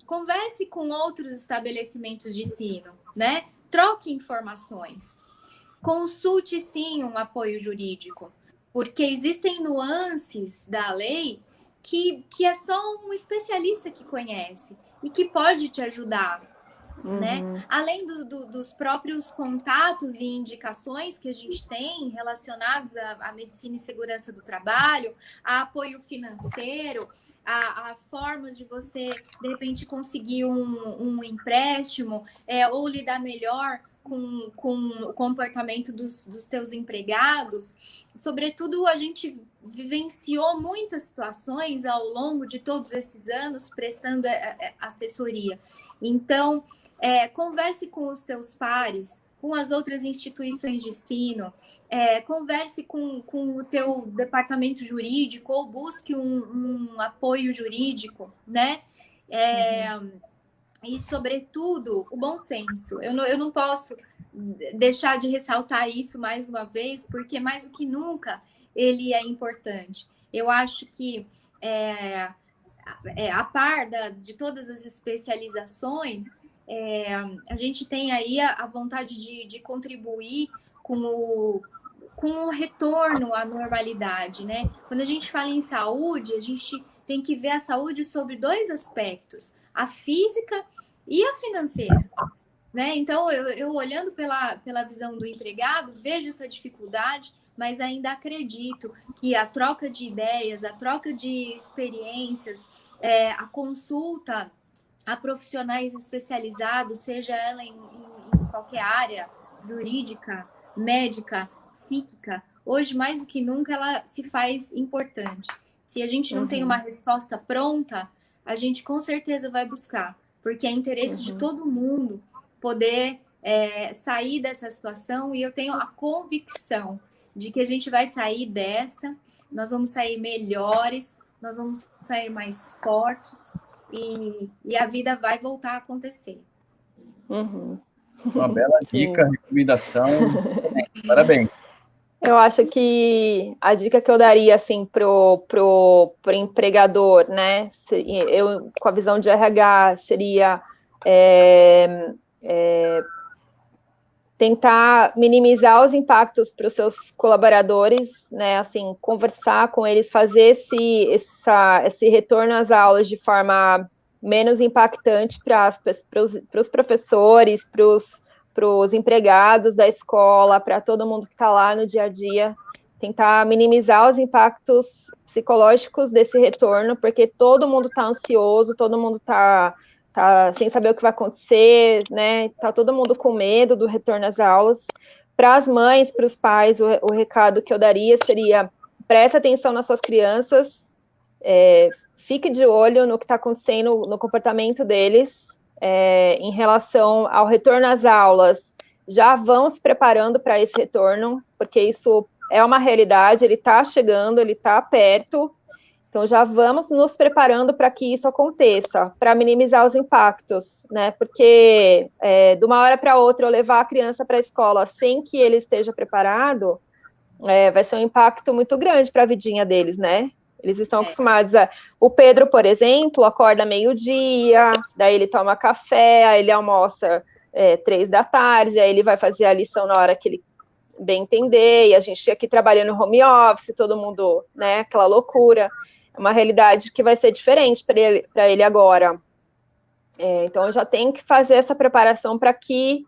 converse com outros estabelecimentos de ensino, né? Troque informações. Consulte, sim, um apoio jurídico, porque existem nuances da lei que é só um especialista que conhece e que pode te ajudar, né? Além dos próprios contatos e indicações que a gente tem relacionados à medicina e segurança do trabalho, a apoio financeiro, a formas de você, de repente, conseguir um empréstimo ou lidar melhor com o comportamento dos teus empregados. Sobretudo, a gente vivenciou muitas situações ao longo de todos esses anos prestando assessoria. Então, converse com os teus pares, com as outras instituições de ensino, converse com o teu departamento jurídico ou busque um apoio jurídico, né? E, sobretudo, o bom senso. Eu não posso deixar de ressaltar isso mais uma vez, porque mais do que nunca ele é importante. Eu acho que, a par de todas as especializações, a gente tem aí a vontade de contribuir com o retorno à normalidade, né? Quando a gente fala em saúde, a gente tem que ver a saúde sobre dois aspectos, a física e a financeira, né? Então, eu olhando pela visão do empregado, vejo essa dificuldade, mas ainda acredito que a troca de ideias, a troca de experiências, a consulta a profissionais especializados, seja ela em qualquer área, jurídica, médica, psíquica, hoje mais do que nunca ela se faz importante. Se a gente não tem uma resposta pronta, a gente com certeza vai buscar, porque é interesse de todo mundo poder sair dessa situação, e eu tenho a convicção de que a gente vai sair dessa, nós vamos sair melhores, nós vamos sair mais fortes, e a vida vai voltar a acontecer. Uma bela dica, recomendação. Parabéns. Eu acho que a dica que eu daria, assim, pro empregador, né, eu, com a visão de RH, seria tentar minimizar os impactos para os seus colaboradores, né, assim, conversar com eles, fazer esse retorno às aulas de forma menos impactante para os professores, para os empregados da escola, para todo mundo que está lá no dia a dia, tentar minimizar os impactos psicológicos desse retorno, porque todo mundo está ansioso, todo mundo está sem saber o que vai acontecer, né? Está todo mundo com medo do retorno às aulas. Para as mães, para os pais, o recado que eu daria seria: preste atenção nas suas crianças, fique de olho no que está acontecendo no comportamento deles, em relação ao retorno às aulas. Já vão se preparando para esse retorno, porque isso é uma realidade, ele está chegando, ele está perto. Então, já vamos nos preparando para que isso aconteça, para minimizar os impactos, né? Porque de uma hora para outra, eu levar a criança para a escola sem que ele esteja preparado, vai ser um impacto muito grande para a vidinha deles, né? Eles estão acostumados O Pedro, por exemplo, acorda meio-dia, daí ele toma café, aí ele almoça 3 da tarde, aí ele vai fazer a lição na hora que bem entender, e a gente aqui trabalhando no home office, todo mundo, né, aquela loucura, é uma realidade que vai ser diferente para ele agora. Então, eu já tenho que fazer essa preparação para que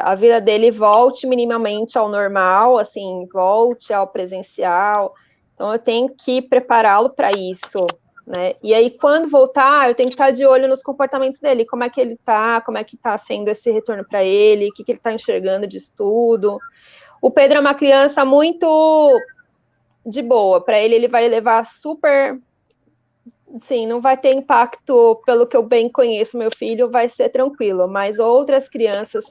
a vida dele volte minimamente ao normal, assim, volte ao presencial. Então, eu tenho que prepará-lo para isso, né? E aí, quando voltar, eu tenho que estar de olho nos comportamentos dele, como é que ele está, como é que está sendo esse retorno para ele, o que ele está enxergando de estudo. O Pedro é uma criança muito de boa, para ele vai levar super... Sim, não vai ter impacto, pelo que eu bem conheço meu filho, vai ser tranquilo, mas outras crianças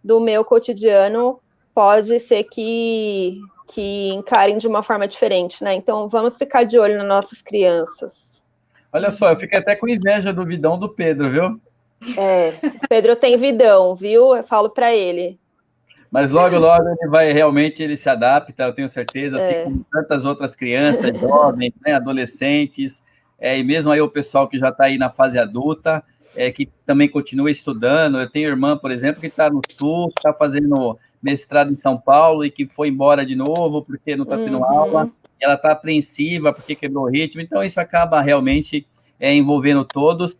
do meu cotidiano pode ser que encarem de uma forma diferente, né? Então, vamos ficar de olho nas nossas crianças. Olha só, eu fiquei até com inveja do vidão do Pedro, viu? O Pedro tem vidão, viu? Eu falo para ele. Mas logo, logo ele se adapta, eu tenho certeza, assim como tantas outras crianças, jovens, né, adolescentes, e mesmo aí o pessoal que já está aí na fase adulta, que também continua estudando. Eu tenho irmã, por exemplo, que está no Sul, está fazendo mestrado em São Paulo e que foi embora de novo porque não está tendo aula, e ela está apreensiva porque quebrou o ritmo, então isso acaba realmente envolvendo todos.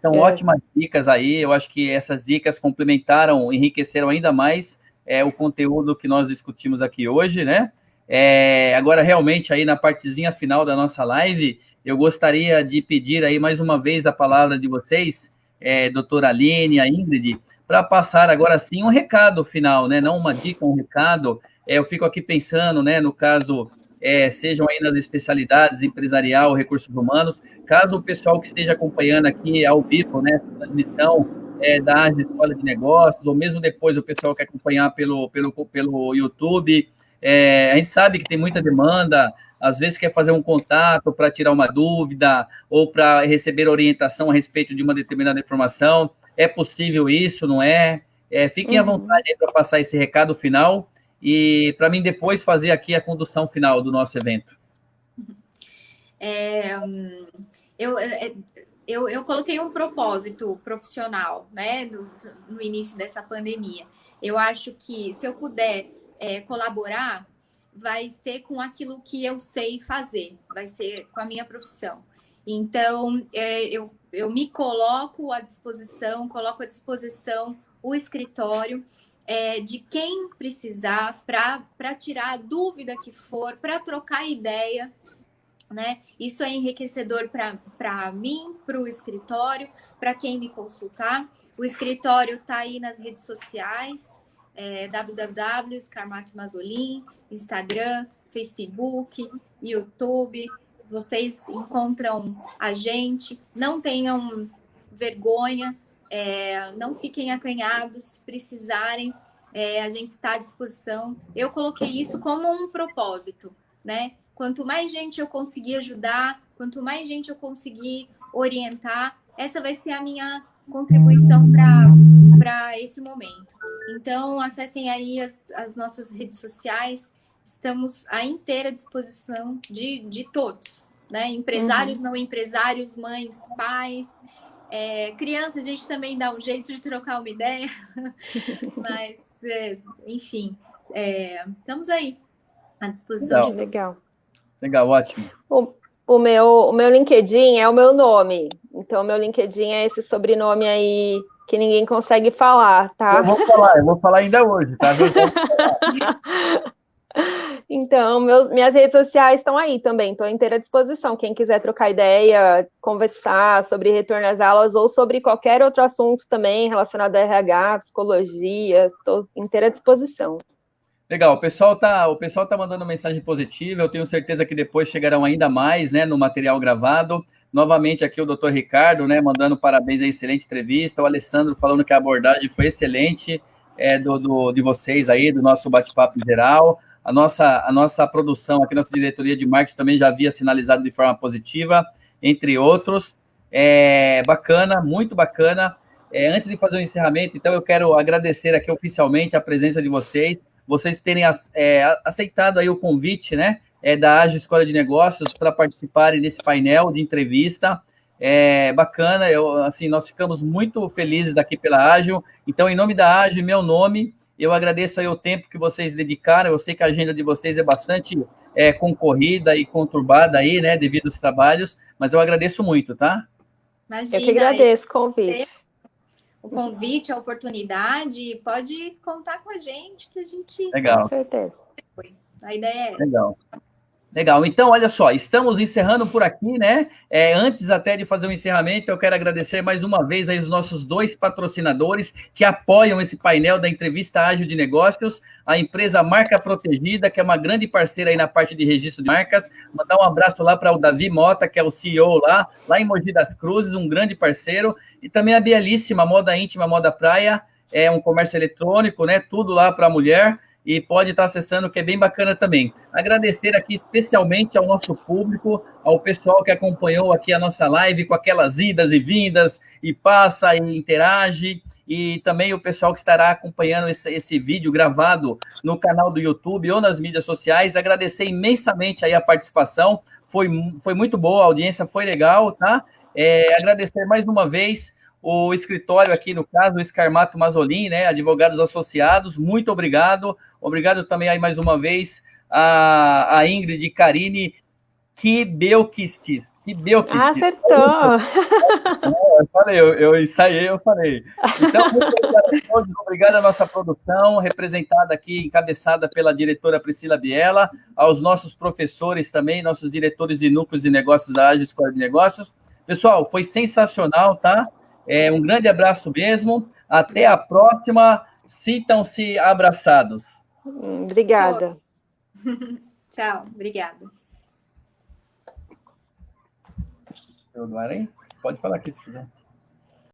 São ótimas dicas aí, eu acho que essas dicas complementaram, enriqueceram ainda mais o conteúdo que nós discutimos aqui hoje, né? Agora, realmente, aí na partezinha final da nossa live, eu gostaria de pedir aí mais uma vez a palavra de vocês, doutora Aline, a Ingrid, para passar agora sim um recado final, né? Não uma dica, um recado. Eu fico aqui pensando, né, no caso, sejam aí nas especialidades empresarial, recursos humanos, caso o pessoal que esteja acompanhando aqui ao vivo, né, essa transmissão da Escola de Negócios, ou mesmo depois o pessoal que acompanhar pelo YouTube, a gente sabe que tem muita demanda, às vezes quer fazer um contato para tirar uma dúvida ou para receber orientação a respeito de uma determinada informação. É possível isso, não é? Fiquem à vontade para passar esse recado final e para mim depois fazer aqui a condução final do nosso evento. Eu coloquei um propósito profissional, né, no início dessa pandemia. Eu acho que se eu puder colaborar, vai ser com aquilo que eu sei fazer, vai ser com a minha profissão. Então, eu me coloco à disposição o escritório de quem precisar para tirar a dúvida que for, para trocar ideia, né? Isso é enriquecedor para mim, para o escritório, para quem me consultar. O escritório está aí nas redes sociais, www.scarmati-mazzolin, Instagram, Facebook, YouTube. Vocês encontram a gente, não tenham vergonha, não fiquem acanhados, se precisarem, a gente está à disposição. Eu coloquei isso como um propósito, né? Quanto mais gente eu conseguir ajudar, quanto mais gente eu conseguir orientar, essa vai ser a minha contribuição para esse momento. Então, acessem aí as nossas redes sociais, estamos à inteira disposição de todos, né? Empresários, não empresários, mães, pais, crianças, a gente também dá um jeito de trocar uma ideia, mas, enfim, estamos aí à disposição. Legal, ótimo. O meu LinkedIn é o meu nome, então o meu LinkedIn é esse sobrenome aí que ninguém consegue falar, tá? Eu vou falar ainda hoje, tá? Então, minhas redes sociais estão aí também, estou inteira à disposição. Quem quiser trocar ideia, conversar sobre retorno às aulas ou sobre qualquer outro assunto também relacionado a RH, psicologia, estou inteira à disposição. Legal, o pessoal tá mandando mensagem positiva, eu tenho certeza que depois chegarão ainda mais, né, no material gravado. Novamente aqui o Dr. Ricardo, né, mandando parabéns à excelente entrevista, o Alessandro falando que a abordagem foi excelente de vocês aí, do nosso bate-papo em geral. A nossa produção aqui, nossa diretoria de marketing também já havia sinalizado de forma positiva, entre outros. Bacana, muito bacana. Antes de fazer o encerramento, então eu quero agradecer aqui oficialmente a presença de vocês terem aceitado aí o convite, né, da Ágil Escola de Negócios para participarem desse painel de entrevista. Bacana, nós ficamos muito felizes daqui pela Ágil. Então, em nome da Ágil, meu nome, Eu agradeço aí o tempo que vocês dedicaram. Eu sei que a agenda de vocês é bastante concorrida e conturbada aí, né, devido aos trabalhos, mas eu agradeço muito, tá? Imagina, eu que agradeço o convite, a oportunidade. Pode contar com a gente, que a gente... Legal. Com certeza. A ideia é essa. Legal. Legal, então, olha só, estamos encerrando por aqui, né? Antes até de fazer o encerramento, eu quero agradecer mais uma vez aí os nossos 2 patrocinadores que apoiam esse painel da Entrevista Ágil de Negócios, a empresa Marca Protegida, que é uma grande parceira aí na parte de registro de marcas. Mandar um abraço lá para o Davi Mota, que é o CEO lá em Mogi das Cruzes, um grande parceiro, e também a Bielíssima, moda íntima, moda praia, é um comércio eletrônico, né? Tudo lá para a mulher. E pode estar acessando, que é bem bacana também. Agradecer aqui especialmente ao nosso público, ao pessoal que acompanhou aqui a nossa live com aquelas idas e vindas, e passa e interage, e também o pessoal que estará acompanhando esse vídeo gravado no canal do YouTube ou nas mídias sociais. Agradecer imensamente aí a participação, foi muito boa, a audiência foi legal, tá? Agradecer mais uma vez o escritório aqui, no caso, o Scarmato Mazzolin, né, advogados associados, muito obrigado. Obrigado também aí mais uma vez a Ingrid e Karine Kibelkistis. Acertou! Eu falei, eu ensaiei, eu falei. Então, muito obrigado a todos, obrigado à nossa produção, representada aqui, encabeçada pela diretora Priscila Biela, aos nossos professores também, nossos diretores de núcleos de negócios da Ágil Escola de Negócios. Pessoal, foi sensacional, tá? Um grande abraço mesmo. Até a próxima. Sintam-se abraçados. Obrigada. Tchau, obrigada. Pode falar aqui se quiser.